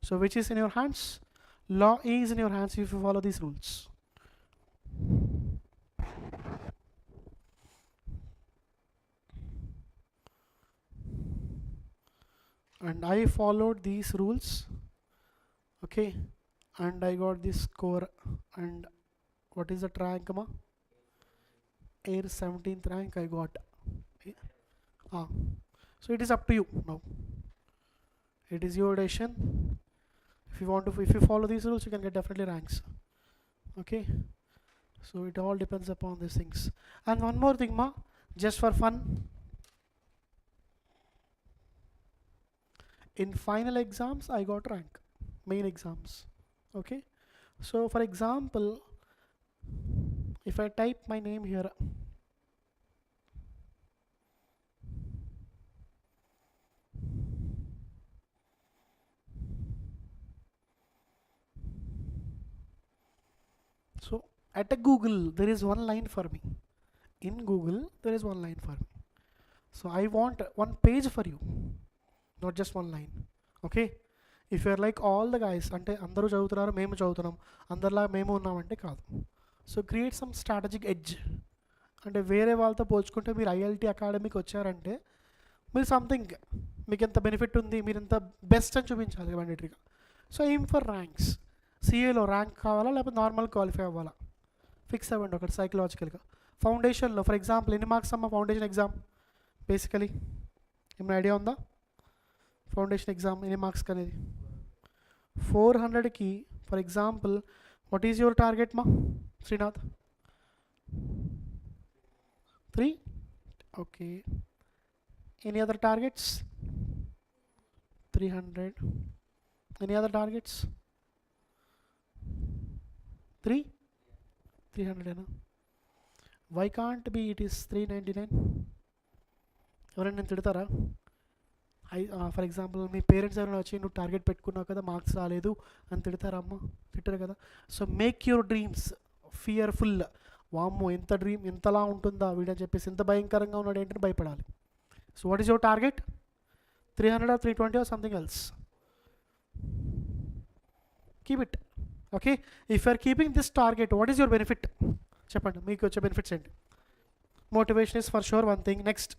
So which is in your hands? Law is in your hands if you follow these rules. And I followed these rules, okay, and I got this score. And what is the rank, ma? Air 17th rank I got. So it is up to you now. It is your decision. If you follow these rules, you can get definitely ranks. Okay. So it all depends upon these things. And one more thing, ma, just for fun. In final exams, I got rank. Main exams. Okay. So for example, if I type my name here, so at a Google there is one line for me. In Google there is one line for me. So I want one page for you, not just one line. Okay, if you're like all the guys అంటే అందరూ చదువుతున్నారు మేము చదువుతున్నాం అందరిలా మేము ఉన్నామంటే కాదు. So create some strategic edge, అంటే వేరే వాళ్ళతో పోల్చుకుంటే మీరు ఐఎల్టీ అకాడమీకి వచ్చారంటే మీరు సంథింగ్ మీకు ఎంత బెనిఫిట్ ఉంది, మీరు ఎంత బెస్ట్ అని చూపించాలి మ్యాండేటరీగా. So aim for ranks. సిఏలో ర్యాంక్ కావాలా లేకపోతే నార్మల్ క్వాలిఫై అవ్వాలా ఫిక్స్ అవ్వండి ఒకటి సైకలాజికల్గా. ఫౌండేషన్లో ఫర్ ఎగ్జాంపుల్ ఎన్ని మార్క్స్ అమ్మ ఫౌండేషన్ ఎగ్జామ్ బేసికలీ ఏమైనా ఐడియా ఉందా? ఫౌండేషన్ ఎగ్జామ్ ఎన్ని మార్క్స్ అనేది 400కి for example what is your target మా Srinath? 3. Okay, any other targets? 300. Any other targets? 300 why can't be it is 399? ఎవరైనా నేను తిడతారా? ఫర్ ఎగ్జాంపుల్ మీ పేరెంట్స్ ఎవరైనా వచ్చి నువ్వు టార్గెట్ పెట్టుకున్నావు కదా మార్క్స్ రాలేదు అని తిడతారా అమ్మ? తిట్టరు కదా. So make your dreams fearful. వామ్మో ఎంత డ్రీమ్ ఇంతలా ఉంటుందా వీడని చెప్పేసి ఎంత భయంకరంగా ఉన్నాడు ఏంటని భయపడాలి. So what is your target? 300 or 320 or something else? Keep it. Okay, if you are keeping this target, what is your benefit? చెప్పండి మీకు వచ్చే బెనిఫిట్స్ ఏంటి? Motivation is for sure one thing. Next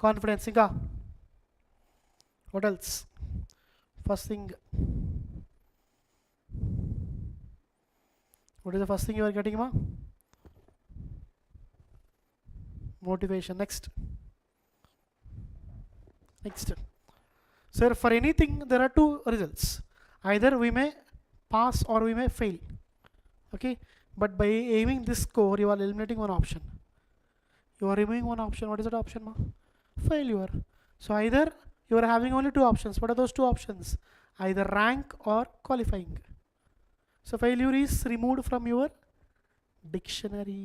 confidence. ఇంకా what else? First thing, what is the first thing you are getting ma? Motivation. Next. Sir, for anything there are two results, either we may pass or we may fail. Okay, but by aiming this score you are eliminating one option, you are removing one option. What is that option ma? Failure. So either you are having only two options. What are those two options? Either rank or qualifying. So failure is removed from your dictionary.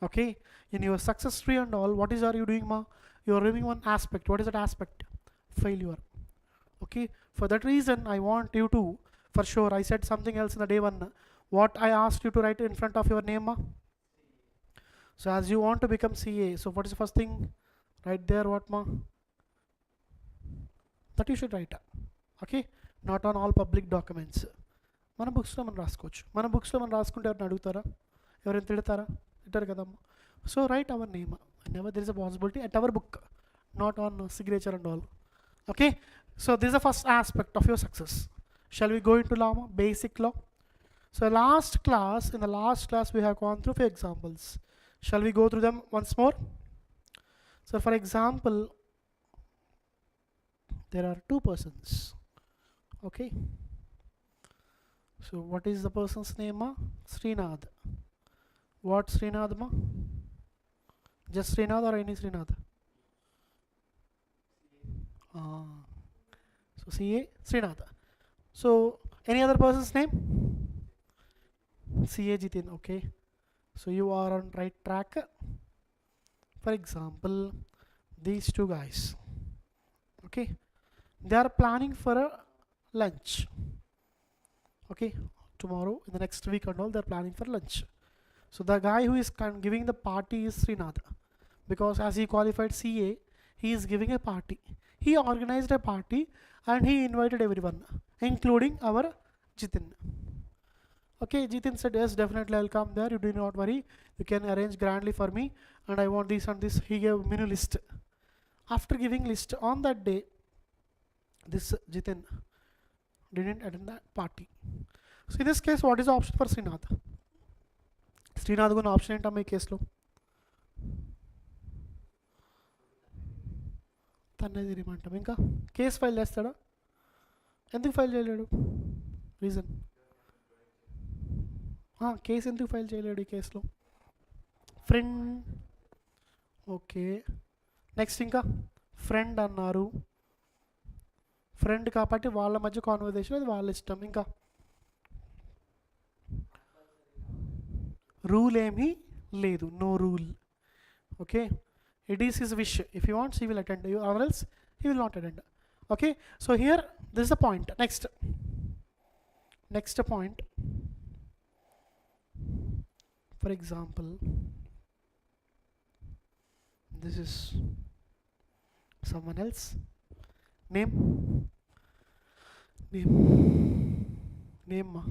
Okay, in your success tree and all, what are you doing ma? You are removing one aspect. What is that aspect? Failure. Okay, for that reason I want you to, for sure I said something else in the day one, what I asked you to write in front of your name ma? So as you want to become CA, so what is the first thing? Right there, what ma? That you should write. Okay, not on all public documents. మన బుక్స్లో మనం రాసుకోవచ్చు. మన బుక్స్లో మనం రాసుకుంటే ఎవరిని అడుగుతారా? ఎవరైనా తిడతారా? తింటారు కదమ్మా. So write our name. Never there is a possibility at our book, not on signature and all. Okay, so this is the first aspect of your success. Shall we go into law, basic law? So in the last class we have gone through few examples. Shall we go through them once more? So for example, there are two persons. Okay, so what is the person's name ma? Srinath. What Srinath ma? Just Srinath or any Srinath? So CA Srinath. So any other person's name? CA Jitin. Okay, so you are on right track. For example, these two guys, okay, they are planning for a lunch. Okay, tomorrow, in the next week and all, they are planning for lunch. So the guy who is giving the party is Srinath, because as he qualified CA, he is giving a party. He organized a party and he invited everyone, including our Jitin. Okay, Jitin said yes, definitely I'll come there, you do not worry, you can arrange grandly for me and I want this and this. He gave menu list. After giving list on that day, this Jitin didn't attend that party. So in this case, what is the option for Srinath? Srinath gonna option ఏంటమ్మా ఈ కేసులో? తన్నే తిరిగిమంటాం. ఇంకా case file చేస్తాడా? ఎందుకు file చేయలేడు? Reason, case ఎందుకు file చేయలేడు ఈ కేసులో? ఫ్రెండ్. ఓకే, నెక్స్ట్ ఇంకా ఫ్రెండ్ అన్నారు. ఫ్రెండ్ కాబట్టి వాళ్ళ మధ్య కాన్వర్జేషన్, అది వాళ్ళ ఇష్టం. ఇంకా రూల్ ఏమీ లేదు, no rule. Okay, it is his wish. If he wants, he will attend, or else he will not attend. Okay, so here this is the point. Next point, for example, this is someone else. Name, name ma.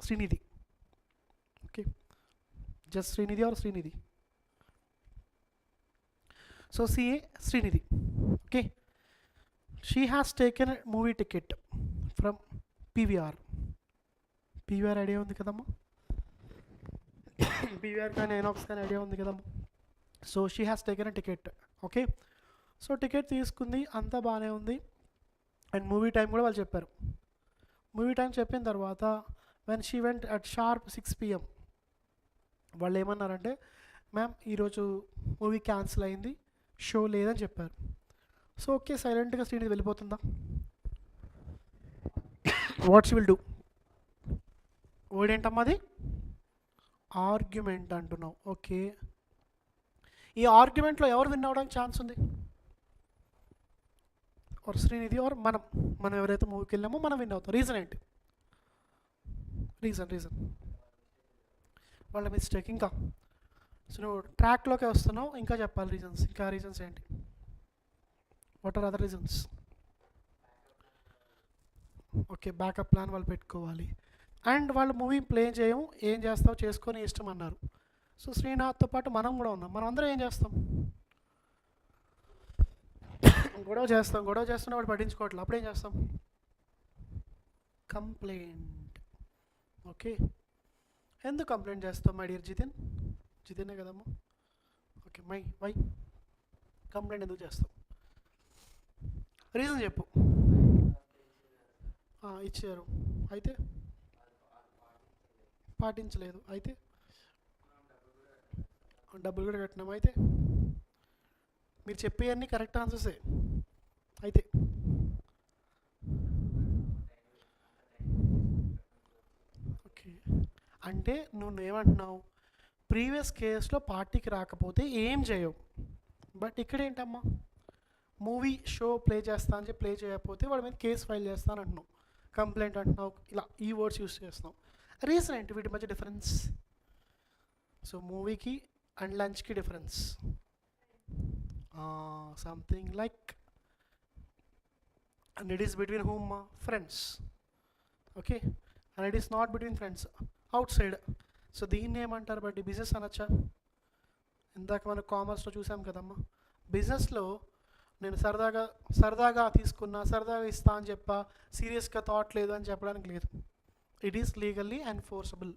Srinidhi. Okay, just Srinidhi or Srinidhi? So CA Srinidhi. Okay, she has taken a movie ticket from PVR. PVR idea ఉంది కదమ్మా? PVR కానీ INOX కానీ idea ఉంది కదమ్మా? So she has taken a ticket. Okay, so ticket తీసుకుంది, అంతా బాగానే ఉంది. అండ్ మూవీ టైం కూడా వాళ్ళు చెప్పారు. మూవీ టైం చెప్పిన తర్వాత when she went at sharp 6 PM వాళ్ళు ఏమన్నారంటే, మ్యామ్ ఈరోజు మూవీ క్యాన్సిల్ అయింది, షో లేదని చెప్పారు. సో ఓకే, సైలెంట్గా శ్రీనిధి వెళ్ళిపోతుందా? What she will do? Word ఏంటమ్మా అది? ఆర్గ్యుమెంట్ అంటున్నావు. ఓకే, ఈ ఆర్గ్యుమెంట్లో ఎవరు విన్ అవ్వడానికి ఛాన్స్ ఉంది? ఆర్ శ్రీనిధి ఆర్ మనం ఎవరైతే మూవీకి వెళ్ళామో మనం విన్ అవుతాం. రీజన్ ఏంటి? రీజన్ వాళ్ళ మిస్టేక్. ఇంకా సో నువ్వు ట్రాక్లోకి వస్తున్నావు, ఇంకా చెప్పాలి రీజన్స్. ఇంకా రీజన్స్ ఏంటి? What are other reasons? Okay, backup plan వాళ్ళు పెట్టుకోవాలి. అండ్ వాళ్ళు మూవీ ప్లే చేయం, ఏం చేస్తావు చేసుకొని ఇష్టం అన్నారు. సో శ్రీనాథ్తో పాటు మనం కూడా ఉన్నాం. మనం అందరం ఏం చేస్తాం? గొడవ చేస్తున్న వాడు పట్టించుకోవట్లేదు. అప్పుడేం చేస్తాం? కంప్లైంట్. ఓకే, ఎందుకు కంప్లైంట్ చేస్తాం మై డియర్ జితినే కదమ్మా? ఓకే, వై కంప్లైంట్ ఎందుకు చేస్తాం? రీజన్ చెప్పు. ఇచ్చారు, అయితే పాటించలేదు, అయితే డబ్బులు కూడా కట్టినాం, అయితే మీరు చెప్పేవన్నీ కరెక్ట్ ఆన్సర్సే, అయితే ఓకే. అంటే నువ్వు ఏమంటున్నావు? ప్రీవియస్ కేసులో పార్టీకి రాకపోతే ఏం చేయవు, బట్ ఇక్కడ ఏంటమ్మా, మూవీ షో ప్లే చేస్తా అని చెప్పి ప్లే చేయకపోతే వాడి మీద కేసు ఫైల్ చేస్తాను అంటున్నావు, కంప్లైంట్ అంటున్నావు, ఇలా ఈ వర్డ్స్ యూస్ చేస్తున్నావు. రీజన్ ఏంటి వీటి మధ్య డిఫరెన్స్? సో మూవీకి అండ్ లంచ్కి difference something like, and it is between whom? Friends. Okay, and it is not between friends, out side. So దీన్ని ఏమంటారు బట్టి? బిజినెస్ అనొచ్చా? ఇందాక మనం కామర్స్లో చూసాం కదమ్మా, బిజినెస్లో నేను సరదాగా తీసుకున్నా, సరదాగా ఇస్తా అని చెప్పా, సీరియస్గా థాట్ లేదు అని చెప్పడానికి లేదు. It is legally enforceable.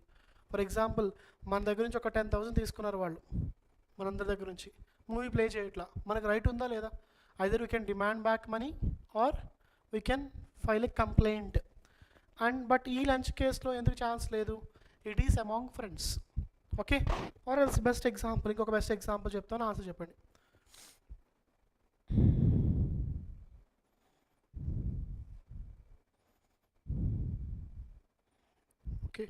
For example, మన దగ్గర నుంచి ఒక 10,000 తీసుకున్నారు వాళ్ళు, మనందరి దగ్గర నుంచి. మూవీ ప్లే చేయట్లా, మనకు రైట్ ఉందా లేదా? Either we can demand back money are we can file a complaint. And but ఈ లంచ్ కేసులో ఎందుకు ఛాన్స్ లేదు? It is among friends. Okay, or else best example, ఇంకొక బెస్ట్ ఎగ్జాంపుల్ చెప్తాను, ఆన్సర్ చెప్పండి. Okay,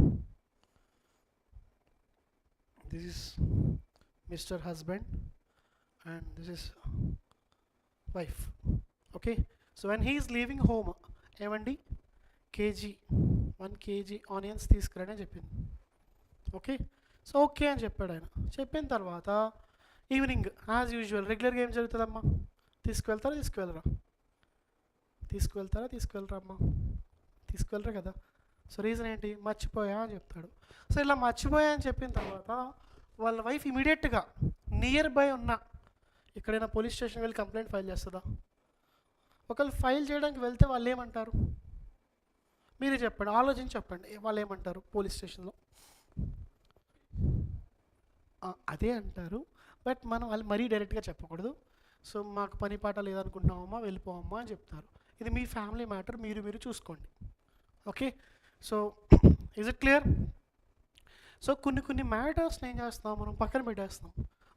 this is Mr. Husband and this is wife. Okay, so when he is leaving home, ఏమండి 1 kg onions తీసుకురాని చెప్పింది. Okay, so okay అని చెప్పాడు ఆయన. చెప్పిన తర్వాత ఈవినింగ్ యాజ్ యూజువల్ రెగ్యులర్గా ఏం జరుగుతుందమ్మా? తీసుకువెళ్తారా అమ్మా? తీసుకువెళ్ళరా కదా. సో రీజన్ ఏంటి? మర్చిపోయా అని చెప్తాడు. సో ఇలా మర్చిపోయా అని చెప్పిన తర్వాత వాళ్ళ వైఫ్ ఇమీడియట్గా నియర్ బై ఉన్న ఎక్కడైనా పోలీస్ స్టేషన్ వెళ్ళి కంప్లైంట్ ఫైల్ చేస్తుందా? ఒకవేళ ఫైల్ చేయడానికి వెళ్తే వాళ్ళు ఏమంటారు? మీరే చెప్పండి, ఆలోచించి చెప్పండి, వాళ్ళు ఏమంటారు పోలీస్ స్టేషన్లో? అదే అంటారు, బట్ మనం వాళ్ళు మరీ డైరెక్ట్గా చెప్పకూడదు. సో మాకు పని పాట లేదనుకుంటున్నామమ్మా, వెళ్ళిపోవమ్మా అని చెప్తారు. ఇది మీ ఫ్యామిలీ మ్యాటర్, మీరు చూసుకోండి. Okay, so is it clear? So కొన్ని మ్యాటర్స్ని ఏం చేస్తాం మనం? పక్కన పెట్టేస్తాం.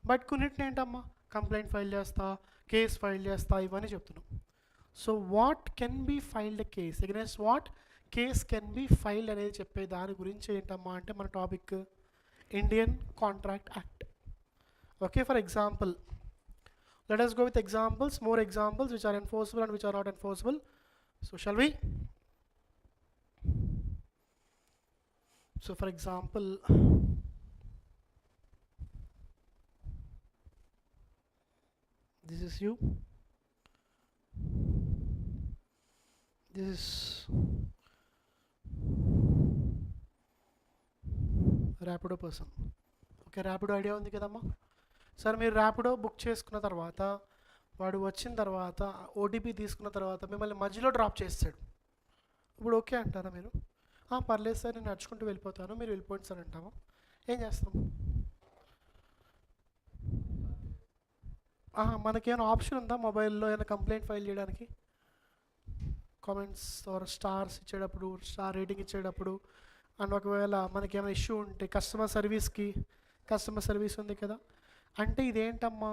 బట్ కొన్నిటిని ఏంటమ్మా? కంప్లైంట్ ఫైల్ చేస్తా, కేస్ ఫైల్ చేస్తా, ఇవన్నీ చెప్తున్నాం. So what can be filed case against what case can be filed అనేది చెప్పే దాని గురించి ఏంటమ్మా అంటే మన topic Indian contract act. Okay, for example let us go with examples, more examples which are enforceable and which are not enforceable. So shall we? So for example, this is you, this is Rapido person. Okay, Rapido idea ఉంది కదమ్మా. Sir మీరు Rapido book చేసుకున్న తర్వాత వాడు వచ్చిన తర్వాత OTP తీసుకున్న తర్వాత మిమ్మల్ని మధ్యలో డ్రాప్ చేస్తాడు. ఇప్పుడు ఓకే అంటారా మీరు? పర్లేదు సార్ నేను నడుచుకుంటూ వెళ్ళిపోతాను, మీరు వెళ్ళిపోండి సార్ అంటాము. ఏం చేస్తాం? మనకేమైనా ఆప్షన్ ఉందా మొబైల్లో ఏమైనా కంప్లైంట్ ఫైల్ చేయడానికి? కామెంట్స్ ఆర్ స్టార్స్ ఇచ్చేటప్పుడు, స్టార్ రేటింగ్ ఇచ్చేటప్పుడు, అండ్ ఒకవేళ మనకేమైనా ఇష్యూ ఉంటే కస్టమర్ సర్వీస్ ఉంది కదా. అంటే ఇదేంటమ్మా,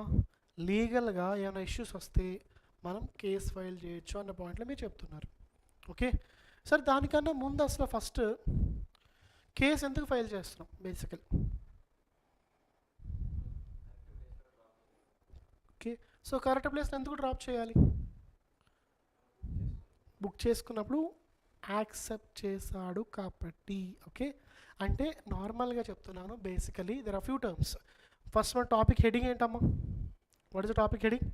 లీగల్గా ఏమైనా ఇష్యూస్ వస్తే మనం కేస్ ఫైల్ చేయొచ్చు అన్న పాయింట్లో మీరు చెప్తున్నారు. ఓకే సార్, దానికన్నా ముందు అసలు ఫస్ట్ కేసు ఎందుకు ఫైల్ చేస్తున్నాం? బేసికల్ ఓకే, సో కరెక్ట్ ప్లేస్లో ఎందుకు డ్రాప్ చేయాలి? బుక్ చేసుకున్నప్పుడు యాక్సెప్ట్ చేశాడు కాబట్టి. ఓకే, అంటే నార్మల్గా చెప్తున్నాను. Basically there are few terms. First one topic heading ఏంటమ్మా? What is the topic heading?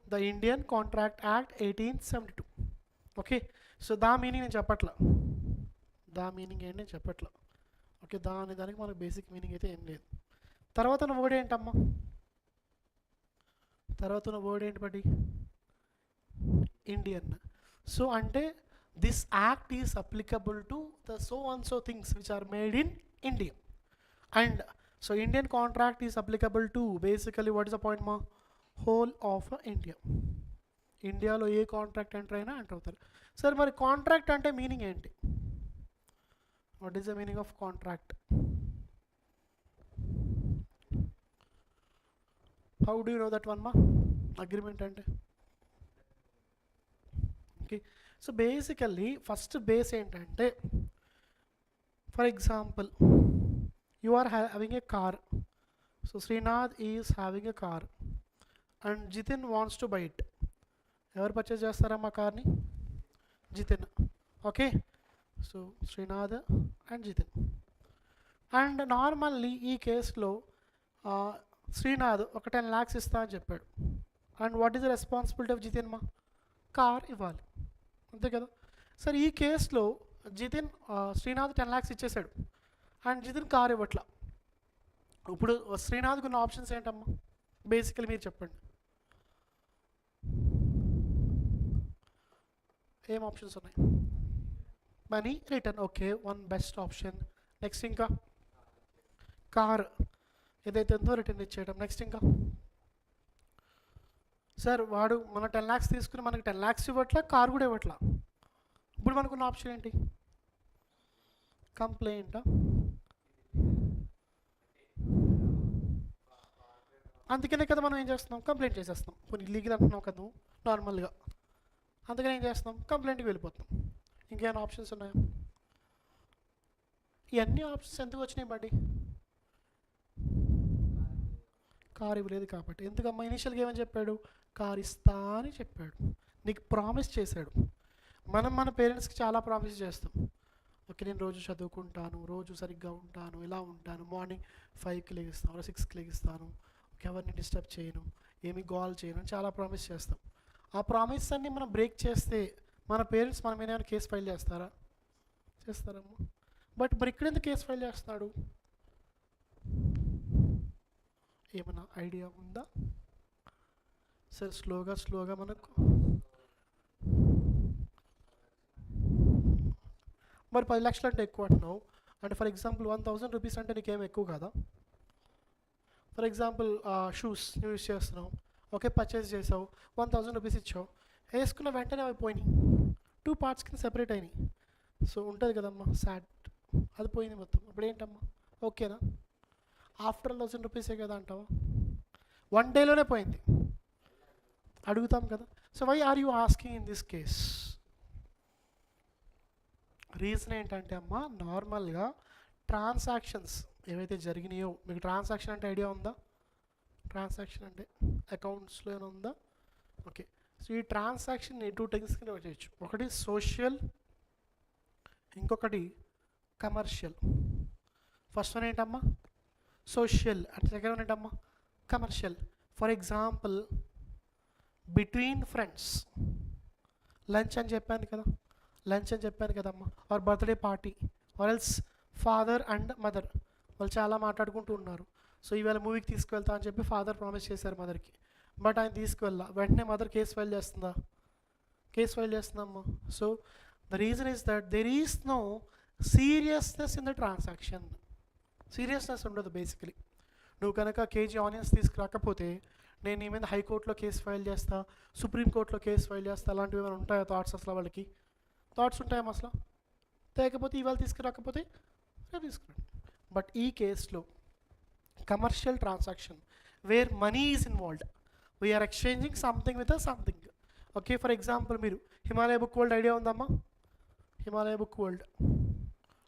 The Indian contract act 1872. Okay, so the meaning నేను చెప్పట్లా, దా మీనింగ్ ఏంటి నేను చెప్పట్లా. ఓకే, దానికి మనకు బేసిక్ మీనింగ్ అయితే ఏం లేదు. తర్వాత ఉన్న వర్డ్ ఏంటమ్మా? తర్వాత ఉన్న వర్డ్ ఏంటి బట్టి? ఇండియన్. సో అంటే this act is applicable to the so and so things which are made in India. And so Indian contract is applicable to basically what is the point మా? Whole of India. ఇండియాలో ఏ contract enter అయినా enter అవుతారు. సరే మరి contract అంటే meaning ఏంటి? What is the meaning of contract? How do you know that one మా? అగ్రిమెంట్ అంటే okay, so basically first base ఏంటంటే, for example you are having a car. So Srinath is having a car and Jithin wants to buy it. ఎవరు purchase చేస్తారమ్మా కార్ని? Jithin. Okay, so Srinath and Jithin. And normally ఈ కేసులో శ్రీనాథ్ ఒక 10 lakhs ఇస్తా అని చెప్పాడు. And what is the responsibility of Jithin మా? కార్ ఇవ్వాలి, అంతే కదా. సరే ఈ కేసులో జితిన్ శ్రీనాథ్ 10 lakhs ఇచ్చేసాడు అండ్ జితిన్ కార్ ఇవ్వట్లా. ఇప్పుడు శ్రీనాథ్కి ఉన్న ఆప్షన్స్ ఏంటమ్మా? బేసికలీ మీరు చెప్పండి, ఏం ఆప్షన్స్ ఉన్నాయి? Money, return. Okay, one best option. Next ఇంకా కార్ ఏదైతే ఉందో రిటర్న్ ఇచ్చేయడం. నెక్స్ట్ ఇంకా సార్ వాడు మన 10 lakhs తీసుకుని మనకి 10 lakhs ఇవ్వట్లా, కార్ కూడా ఇవ్వట్లా. ఇప్పుడు మనకున్న ఆప్షన్ ఏంటి? కంప్లైంటా? అందుకనే కదా మనం ఏం చేస్తున్నాం? కంప్లైంట్ చేసేస్తున్నాం. కొన్ని లీగల్ అంటున్నాం కదా నువ్వు నార్మల్గా, అందుకని ఏం చేస్తున్నాం? కంప్లైంట్కి వెళ్ళిపోతున్నాం. ఇంకేమైనా ఆప్షన్స్ ఉన్నాయా? ఇవన్నీ ఆప్షన్స్ ఎందుకు వచ్చినాయి బడ్డీ? కార్ ఇవ్వలేదు కాబట్టి. ఎందుకమ్మా? ఇనిషియల్గా ఏమని చెప్పాడు? కార్ ఇస్తా అని చెప్పాడు, నీకు ప్రామిస్ చేశాడు. మనం మన పేరెంట్స్కి చాలా ప్రామిస్ చేస్తాం. ఓకే, నేను రోజు చదువుకుంటాను, రోజు సరిగ్గా ఉంటాను, ఇలా ఉంటాను, మార్నింగ్ 5కి లెగిస్తాను, 6కి లెగిస్తాను, ఎవరిని డిస్టర్బ్ చేయను, ఏమి గోల్ చేయను అని చాలా ప్రామిస్ చేస్తాం. ఆ ప్రామిస్ అన్ని మనం బ్రేక్ చేస్తే మన పేరెంట్స్ మన మీద ఏమైనా కేసు ఫైల్ చేస్తారా? చేస్తారమ్మా. బట్ మరి ఇక్కడ ఎందుకు కేసు ఫైల్ చేస్తున్నాడు? ఏమైనా ఐడియా ఉందా? సరే స్లోగా మనకు మరి 10 లక్షలు అంటే ఎక్కువ అంటున్నావు. అంటే ఫర్ ఎగ్జాంపుల్ 1000 రూపీస్ అంటే నీకేం ఎక్కువ కాదా? ఫర్ ఎగ్జాంపుల్ షూస్ నువ్వు యూస్ చేస్తున్నావు, ఓకే, పర్చేస్ చేసావు, 1000 రూపీస్ ఇచ్చావు, వేసుకున్న వెంటనే అవి పోయినాయి, 2 parts కింద సెపరేట్ అయినాయి. సో ఉంటుంది కదమ్మా సాట్, అది పోయింది మొత్తం. ఇప్పుడు ఏంటమ్మా? ఓకేనా? ఆఫ్టర్ 1000 రూపీసే కదా అంటావా? 1 dayలోనే పోయింది, అడుగుతాం కదా. So why are you asking in this case? Reason ఏంటంటే అమ్మా, నార్మల్గా ట్రాన్సాక్షన్స్ ఏవైతే జరిగినాయో, మీకు ట్రాన్సాక్షన్ అంటే ఐడియా ఉందా? ట్రాన్సాక్షన్ అంటే అకౌంట్స్లో ఏమైనా ఉందా? ఓకే, సో ఈ ట్రాన్సాక్షన్ 2 things కింద చేయొచ్చు. ఒకటి సోషల్, ఇంకొకటి కమర్షియల్. ఫస్ట్ వన్ ఏంటమ్మా? సోషల్. అంటే సెకండ్ వన్ ఏంటమ్మా? Commercial. For example between friends. Lunch అని చెప్పాను కదా, లంచ్ అని చెప్పాను కదమ్మా. Or birthday party, or else father and mother వాళ్ళు చాలా మాట్లాడుకుంటూ ఉన్నారు. సో ఈవేళ మూవీకి తీసుకువెళ్తా అని చెప్పి ఫాదర్ ప్రామిస్ చేశారు మదర్కి, బట్ ఆయన తీసుకువెళ్ళా. వెంటనే మదర్ కేసు ఫైల్ చేస్తుందా? కేసు ఫైల్ చేస్తుందమ్మా. So the reason is that there is no seriousness in the transaction. Seriousness ఉండదు బేసికలీ. నువ్వు కనుక కేజీ ఆనియన్స్ తీసుకురాకపోతే నేను నీ మీద హైకోర్టులో కేసు ఫైల్ చేస్తా, సుప్రీంకోర్టులో కేసు ఫైల్ చేస్తా, అలాంటివి ఏమైనా ఉంటాయా థాట్స్? అసలు వాళ్ళకి థాట్స్ ఉంటాయమ్మా అసలు? తేకపోతే ఇవాళ తీసుకురాకపోతే రేపు తీసుకురండి. బట్ ఈ కేసులో commercial transaction where money is involved, we are exchanging something with something. Okay, for example మీరు హిమాలయ బుక్ వరల్డ్ ఐడియా ఉందమ్మా? హిమాలయ బుక్ వరల్డ్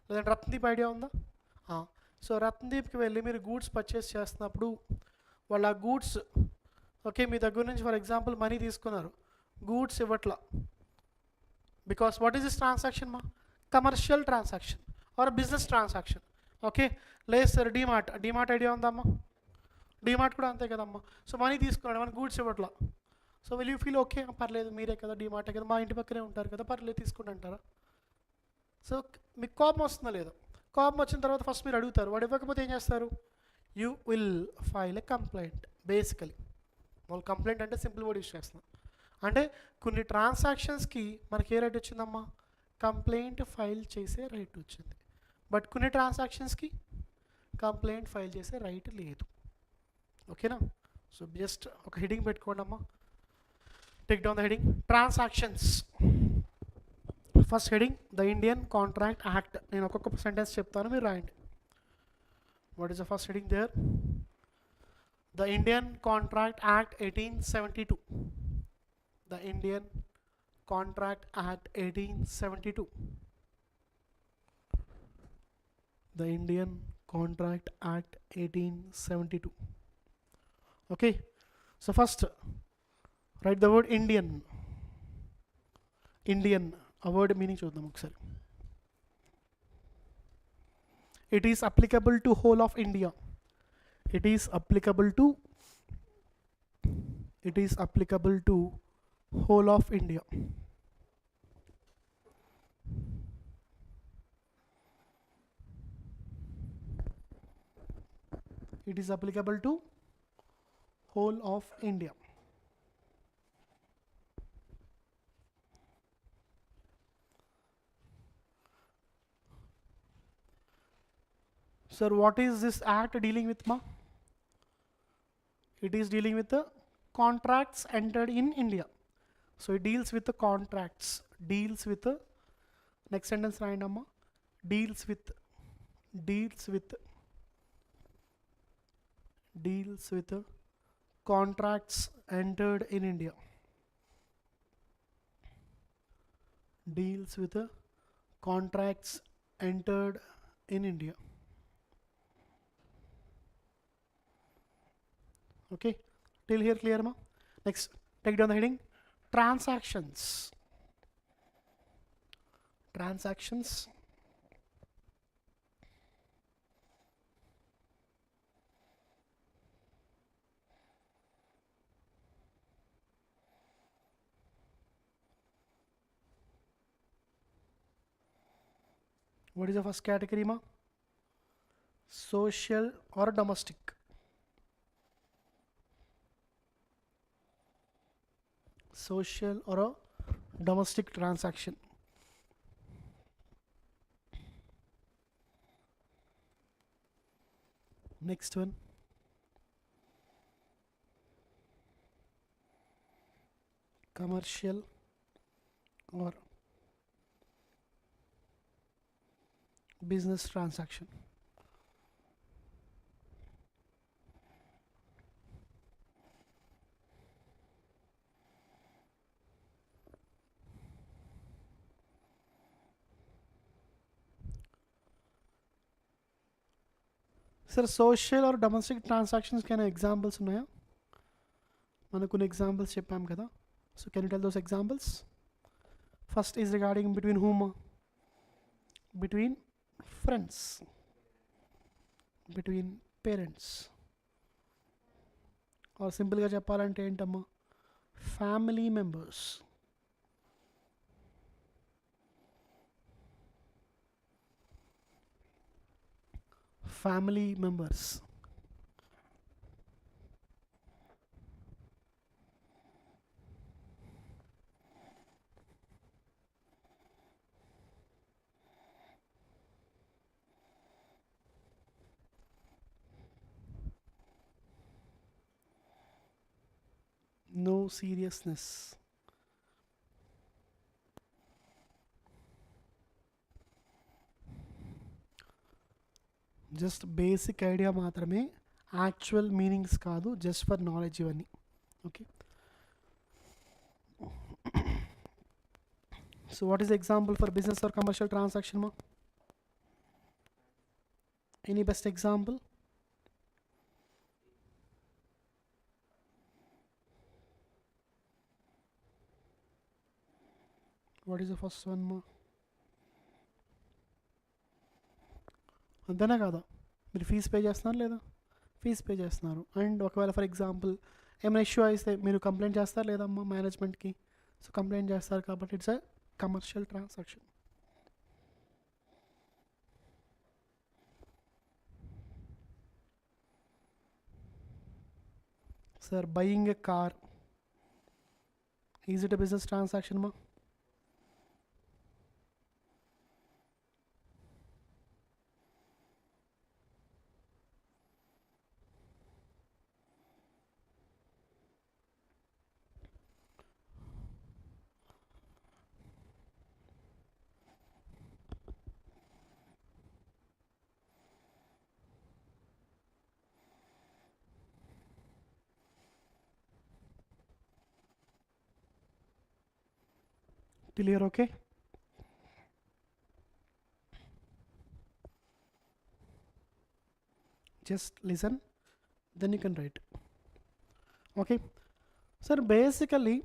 లేదంటే రత్నదీప్ ఐడియా ఉందా? సో రత్నదీప్కి వెళ్ళి మీరు గూడ్స్ పర్చేస్ చేస్తున్నప్పుడు వాళ్ళ గూడ్స్ ఓకే మీ దగ్గర నుంచి ఫర్ ఎగ్జాంపుల్ మనీ తీసుకున్నారు, గూడ్స్ ఇవ్వట్లా. Because what is this transaction మా? Commercial transaction or business transaction. Okay, లేదు సార్ డిమార్ట్ ఐడియా ఉందమ్మా? డిమార్ట్ కూడా అంతే కదమ్మా. సో మనీ తీసుకున్నాడు, మన గూడ్స్ ఇవ్వట్లా. So will you feel okay పర్లేదు మీరే కదా డిమార్టే కదా, మా ఇంటి పక్కనే ఉంటారు కదా, పర్లేదు తీసుకుంటూ అంటారా? సో మీకు కోపం వస్తుందా లేదా? కోపం వచ్చిన తర్వాత ఫస్ట్ మీరు అడుగుతారు, వాడు ఇవ్వకపోతే ఏం చేస్తారు? You will file a complaint. Basically వాళ్ళు కంప్లైంట్ అంటే సింపుల్ వర్డ్ యూస్ చేస్తున్నాం. అంటే కొన్ని ట్రాన్సాక్షన్స్కి మనకి ఏ రైట్ వచ్చిందమ్మా? కంప్లైంట్ ఫైల్ చేసే రైట్ వచ్చింది. బట్ కొన్ని ట్రాన్సాక్షన్స్కి కంప్లైంట్ ఫైల్ చేసే రైట్ లేదు. ఓకేనా? సో జస్ట్ ఒక హెడింగ్ పెట్టుకోండి అమ్మా. Take down the heading transactions. First heading the Indian contract act. నేను ఒక్కొక్క సెంటెన్స్ చెప్తాను, మీరు రాయండి. What is the first heading there? The Indian contract act 1872. The Indian contract act 1872. The Indian Contract Act 1872. Okay, so first write the word Indian. Indian, a word meaning చూద్దాం ఒకసారి. It is applicable to whole of India. It is applicable to whole of India. It is applicable to whole of India. Sir, what is this act dealing with ma? It is dealing with the contracts entered in India. So it deals with the contracts, deals with the next sentence right amma, deals with the contracts entered in India. Deals with the contracts entered in India. Okay, till here clear ma? Next, take down the heading transactions. Transactions. What is the first category ma? Social or domestic. Social or a domestic transaction. Next one, commercial or business transaction. Sir, social or domestic transactions can examples ఉన్నాయా? మనకు కొన్ని examples చెప్పాం కదా. So can you tell those examples? First is regarding between whom? Between friends, between parents, or సింపుల్గా చెప్పాలంటే ఏంటమ్మా? family members. Family members. No seriousness. Just basic idea మాత్రమే, actual meanings కాదు, జస్ట్ ఫర్ నాలెడ్జ్ ఇవన్నీ. Okay, so what is example for business or commercial transaction మా? Any best example? What is the first one మా? అంతేనా కాదా? మీరు fee pay చేస్తున్నారు లేదా? ఫీజు పే చేస్తున్నారు. అండ్ ఒకవేళ ఫర్ ఎగ్జాంపుల్ ఏమైనా ఇష్యూ అయితే మీరు కంప్లైంట్ చేస్తారు లేదమ్మా మేనేజ్మెంట్కి? సో కంప్లైంట్ చేస్తారు కాబట్టి it's a commercial transaction. Sir buying a car, is it a business transaction మా? Clear? Okay, just listen, then you can write. Okay, sir, basically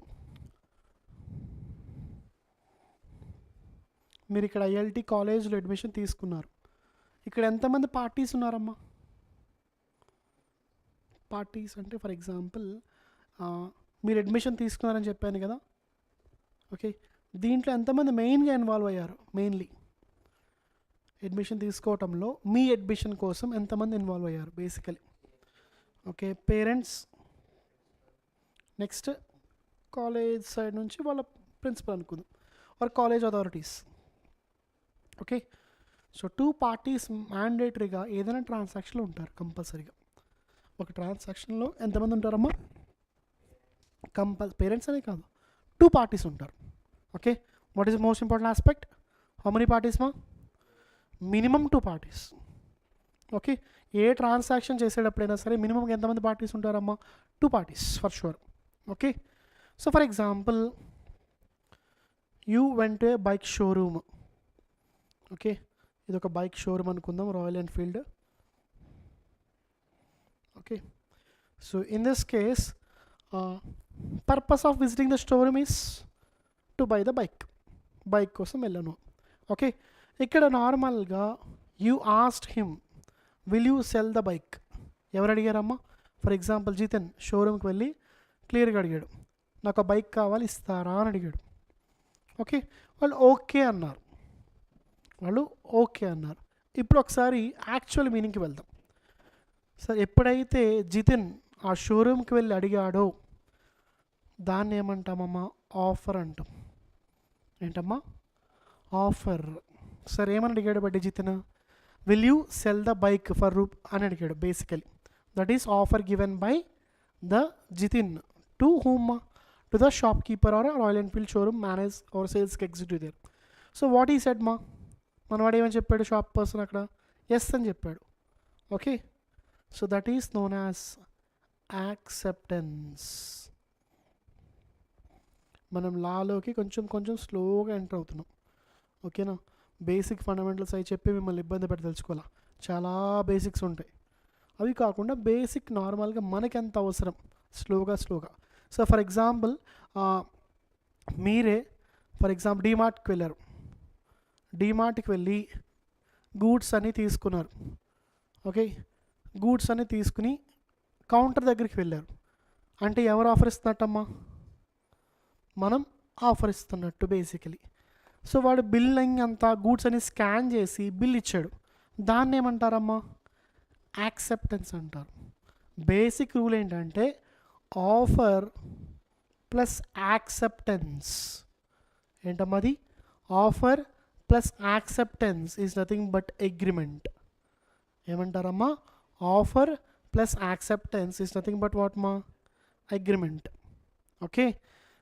మీరు ఇక్కడ ఐఎల్టీ కాలేజ్లో అడ్మిషన్ తీసుకున్నారు. ఇక్కడ ఎంతమంది పార్టీస్ ఉన్నారమ్మా? పార్టీస్ అంటే ఫర్ ఎగ్జాంపుల్ మీరు అడ్మిషన్ తీసుకున్నారని చెప్పాను కదా. ఓకే, దీంట్లో ఎంతమంది మెయిన్గా ఇన్వాల్వ్ అయ్యారు? మెయిన్లీ అడ్మిషన్ తీసుకోవటంలో మీ అడ్మిషన్ కోసం ఎంతమంది ఇన్వాల్వ్ అయ్యారు basically? Okay, parents, next college side నుంచి వాళ్ళ ప్రిన్సిపల్ అనుకుందాం, or college authorities. Okay, so 2 parties మ్యాండేటరీగా ఏదైనా ట్రాన్సాక్షన్లో ఉంటారు కంపల్సరీగా. ఒక ట్రాన్సాక్షన్లో ఎంతమంది ఉంటారమ్మా? పేరెంట్స్ అనే కాదు, 2 పార్టీస్ ఉంటారు. Okay, what is the most important aspect? How many parties మా? Minimum 2 parties. ఓకే, ఏ ట్రాన్సాక్షన్ చేసేటప్పుడైనా సరే మినిమం ఎంతమంది పార్టీస్ ఉంటారమ్మా? 2 parties for sure. Okay, so for example you went to a bike showroom. Okay, ఇది ఒక bike showroom అనుకుందాం, Royal Enfield. Okay, so in this case purpose of visiting the showroom is to buy the bike కోసం వెళ్ళాను. Okay, ఇక్కడ నార్మల్గా you asked him will you sell the bike. ఎవరు అడిగారమ్మా? For example Jithin షోరూమ్కి వెళ్ళి క్లియర్గా అడిగాడు, నాకు ఆ బైక్ కావాలి, ఇస్తారా అని అడిగాడు. ఓకే, వాళ్ళు ఓకే అన్నారు. ఇప్పుడు ఒకసారి యాక్చువల్ మీనింగ్కి వెళ్దాం. సార్ ఎప్పుడైతే జితిన్ ఆ షోరూమ్కి వెళ్ళి అడిగాడో దాన్ని ఏమంటామమ్మా? ఆఫర్ అంటాం. ఏంటమ్మా? ఆఫర్. సార్ ఏమని అడిగాడు బట్టి Jitin? Will you sell the bike for రూప్ అని అడిగాడు basically. That is offer given by the Jitin to whom? To the shopkeeper or Royal Enfield showroom manage or sales executive there. So what he said మా? మనవాడు ఏమని చెప్పాడు? Shop person అక్కడ yes అని చెప్పాడు. Okay, so that is known as acceptance. మనం లాలోకి కొంచెం స్లోగా ఎంటర్ అవుతున్నాం. ఓకేనా, బేసిక్ ఫండమెంటల్స్ అవి చెప్పి మిమ్మల్ని ఇబ్బంది పెట్టి తెలుసుకోవాలా, చాలా బేసిక్స్ ఉంటాయి. అవి కాకుండా బేసిక్ నార్మల్గా మనకి ఎంత అవసరం స్లోగా. సో ఫర్ ఎగ్జాంపుల్ మీరే ఫర్ ఎగ్జాంపుల్ డీమార్ట్కి వెళ్ళారు. డీమార్ట్కి వెళ్ళి గూడ్స్ అన్నీ తీసుకున్నారు. ఓకే, గూడ్స్ అన్నీ తీసుకుని కౌంటర్ దగ్గరికి వెళ్ళారు. అంటే ఎవరు ఆఫర్ ఇస్తున్నట్టమ్మా? మనం ఆఫర్ ఇస్తున్నట్టు బేసికలీ. సో వాడు బిల్లింగ్ అంతా గూడ్స్ అని స్కాన్ చేసి బిల్ ఇచ్చాడు, దాన్ని ఏమంటారమ్మా? యాక్సెప్టెన్స్ అంటారు. బేసిక్ రూల్ ఏంటంటే ఆఫర్ ప్లస్ యాక్సెప్టెన్స్. ఏంటమ్మా అది? Offer plus acceptance is nothing but agreement. ఏమంటారమ్మా? Offer plus acceptance is nothing but what మా? అగ్రిమెంట్. ఓకే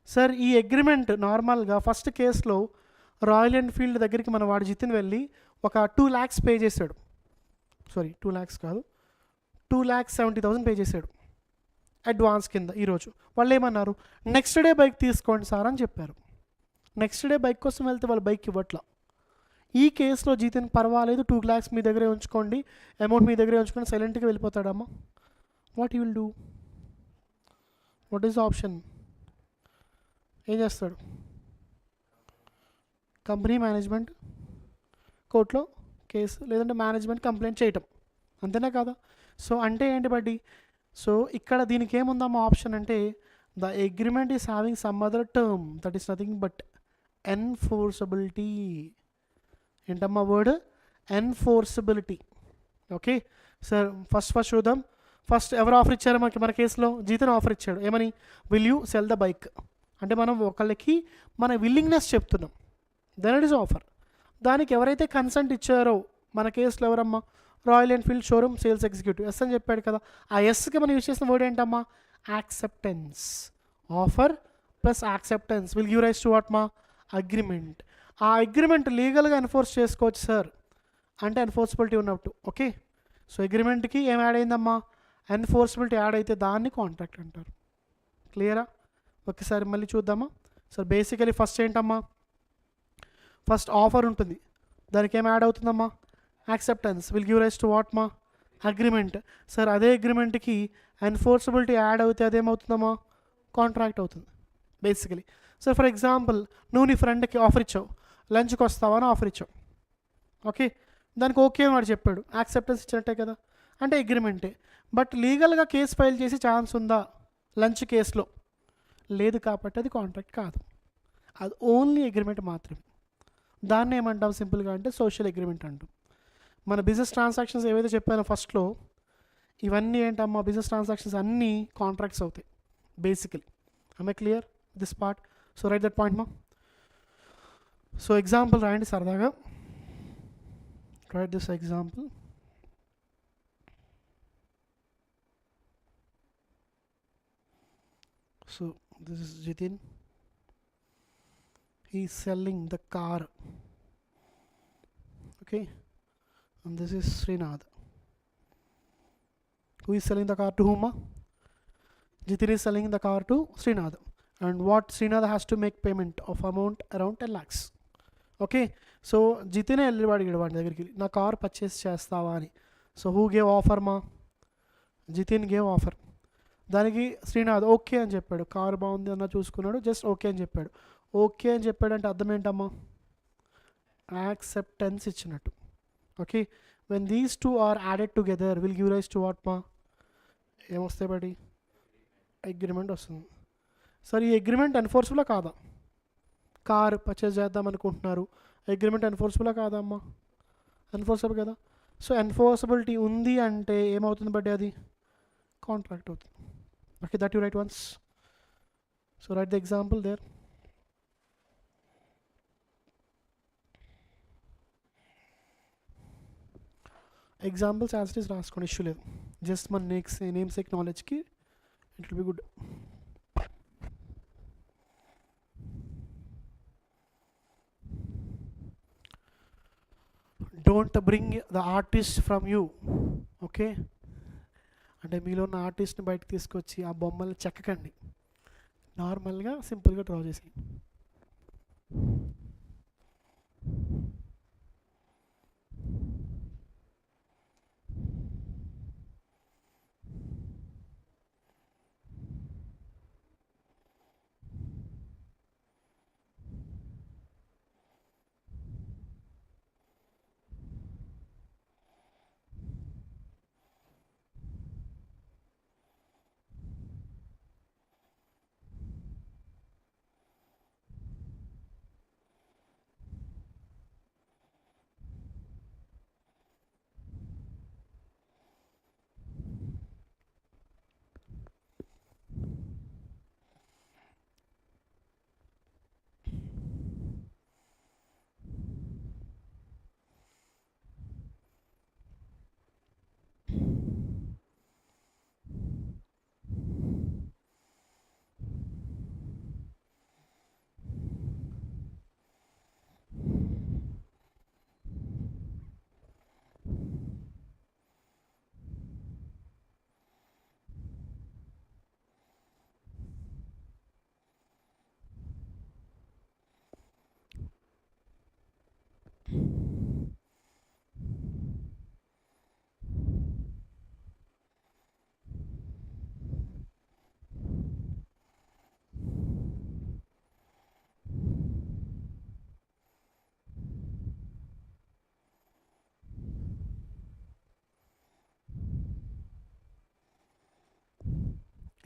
సార్, ఈ అగ్రిమెంట్ నార్మల్గా ఫస్ట్ కేసులో రాయల్ ఎన్ఫీల్డ్ దగ్గరికి మన వాడు జితిన్ వెళ్ళి ఒక 2 lakhs పే చేశాడు. సారీ 2 lakhs కాదు, 2,70,000 పే చేశాడు అడ్వాన్స్ కింద. ఈరోజు వాళ్ళు ఏమన్నారు? నెక్స్ట్ డే బైక్ తీసుకోండి సార్ అని చెప్పారు. నెక్స్ట్ డే బైక్ కోసం వెళ్తే వాళ్ళు బైక్ ఇవ్వట్లా. ఈ కేసులో జితిన్ పర్వాలేదు 2 lakhs మీ దగ్గరే ఉంచుకోండి, అమౌంట్ మీ దగ్గరే ఉంచుకొని సైలెంట్గా వెళ్ళిపోతాడమ్మా. What you will do? What is the option? ఏం చేస్తాడు? కంపెనీ మేనేజ్మెంట్ కోర్టులో కేసు, లేదంటే మేనేజ్మెంట్ కంప్లైంట్ చేయటం, అంతేనా కాదా? సో అంటే ఏంటి బడ్డీ? సో ఇక్కడ దీనికి ఏముందమ్మా ఆప్షన్ అంటే the agreement is having some other term that is nothing but enforceability. ఏంటమ్మా word? Enforceability. Okay sir, first చూద్దాం. ఫస్ట్ ఎవరు ఆఫర్ ఇచ్చారు మనకి? మన కేసులో జితిన్ ఆఫర్ ఇచ్చాడు. ఏమని? Will you sell the bike అంటే మనం ఒకళ్ళకి మన విల్లింగ్నెస్ చెప్తున్నాం, దెన్ ఇట్ ఈస్ ఆఫర్. దానికి ఎవరైతే కన్సెంట్ ఇచ్చారో మన కేసులో ఎవరమ్మా? Royal Enfield showroom sales executive. Yes అని చెప్పాడు కదా. ఆ ఎస్కి మనం యూజ్ చేసిన వర్డ్ ఏంటమ్మా? Acceptance. Offer plus acceptance will give rise to what మా? అగ్రిమెంట్. ఆ అగ్రిమెంట్ లీగల్గా ఎన్ఫోర్స్ చేసుకోవచ్చు సార్ అంటే ఎన్ఫోర్సబిలిటీ ఉన్నట్టు. ఓకే సో అగ్రిమెంట్కి ఏం యాడ్ అయిందమ్మా? ఎన్ఫోర్సబిలిటీ యాడ్ అయితే దాన్ని కాంట్రాక్ట్ అంటారు. క్లియరా? ఒకసారి మళ్ళీ చూద్దామా సార్. బేసికలీ ఫస్ట్ ఏంటమ్మా? ఫస్ట్ ఆఫర్ ఉంటుంది, దానికి ఏం యాడ్ అవుతుందమ్మా? Acceptance will give rise to what మా? అగ్రిమెంట్. సార్ అదే అగ్రిమెంట్కి ఎన్ఫోర్సబిలిటీ యాడ్ అవుతే అదేమవుతుందమ్మా? కాంట్రాక్ట్ అవుతుంది బేసికలీ. సార్ ఫర్ ఎగ్జాంపుల్ నువ్వు నీ ఫ్రెండ్కి ఆఫర్ ఇచ్చావు, లంచ్కి వస్తావా అని ఆఫర్ ఇచ్చావు. ఓకే దానికి ఓకే అని వాడు చెప్పాడు, యాక్సెప్టెన్స్ ఇచ్చినట్టే కదా, అంటే అగ్రిమెంటే. బట్ లీగల్గా కేసు ఫైల్ చేసే ఛాన్స్ ఉందా లంచ్ కేసులో? లేదు, కాబట్టి అది కాంట్రాక్ట్ కాదు, అది ఓన్లీ అగ్రిమెంట్ మాత్రమే. దాన్ని ఏమంటాం సింపుల్గా అంటే సోషల్ అగ్రిమెంట్ అంటాం. మన బిజినెస్ ట్రాన్సాక్షన్స్ ఏవైతే చెప్పానో ఫస్ట్లో, ఇవన్నీ ఏంటమ్మా? బిజినెస్ ట్రాన్సాక్షన్స్ అన్నీ కాంట్రాక్ట్స్ అవుతాయి basically. I clear this part? So right that point మా. సో ఎగ్జాంపుల్ రాయండి సరదాగా. Right this example. So this is Jitin. He is selling the car. Okay, and this is Srinath. Who is selling the car to whom? Jitin is selling the car to Srinath. And what Srinath has to make payment of amount around 10 lakhs. Okay, so Jitin వెళ్ళివాడు వాడి దగ్గరికి, నా car purchase చేస్తావా అని. So who gave offer మా? Jithin gave offer. దానికి Srinath okay అని చెప్పాడు, car బాగుంది అన్న చూసుకున్నాడు, జస్ట్ ఓకే అని చెప్పాడు. ఓకే అని చెప్పాడు అంటే అర్థం ఏంటమ్మా? యాక్సెప్టెన్స్ ఇచ్చినట్టు. Okay when these two are added together will give rise to what మా? ఏమొస్తాయి బడి? అగ్రిమెంట్ వస్తుంది. సరే ఈ అగ్రిమెంట్ ఎన్ఫోర్సబులా కాదా? కార్ పర్చేస్ చేద్దాం అనుకుంటున్నారు, అగ్రిమెంట్ ఎన్ఫోర్సబులా కాదా అమ్మా? ఎన్ఫోర్సబుల్ కదా. సో ఎన్ఫోర్సబిలిటీ ఉంది అంటే ఏమవుతుంది బట్టి? అది కాంట్రాక్ట్ అవుతుంది. Okay, that you write once. So write the example there. Examples as it is రాసుకోండి, ఇష్యూ లేదు. జస్ట్ మన నేమ్ సేక్ నాలెడ్జ్కి it will be good. Don't bring the artist from you. Okay అంటే మీలో ఉన్న ఆర్టిస్ట్ని బయటకు తీసుకొచ్చి ఆ బొమ్మల్ని చెక్కకండి, నార్మల్గా సింపుల్గా డ్రా చేసి.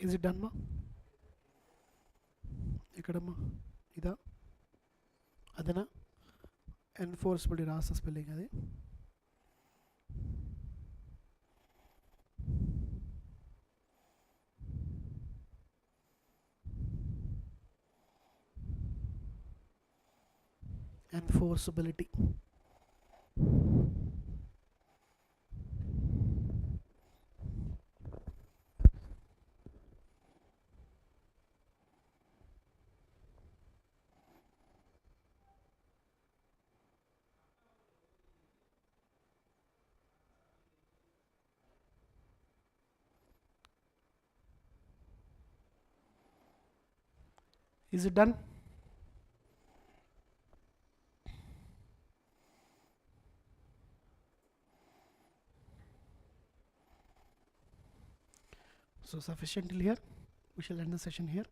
Is it done, ma? Ikkadamma ida adana enforceability rasa spelling adi. Enforceability. Is it done? So sufficient till here. We shall end the session here.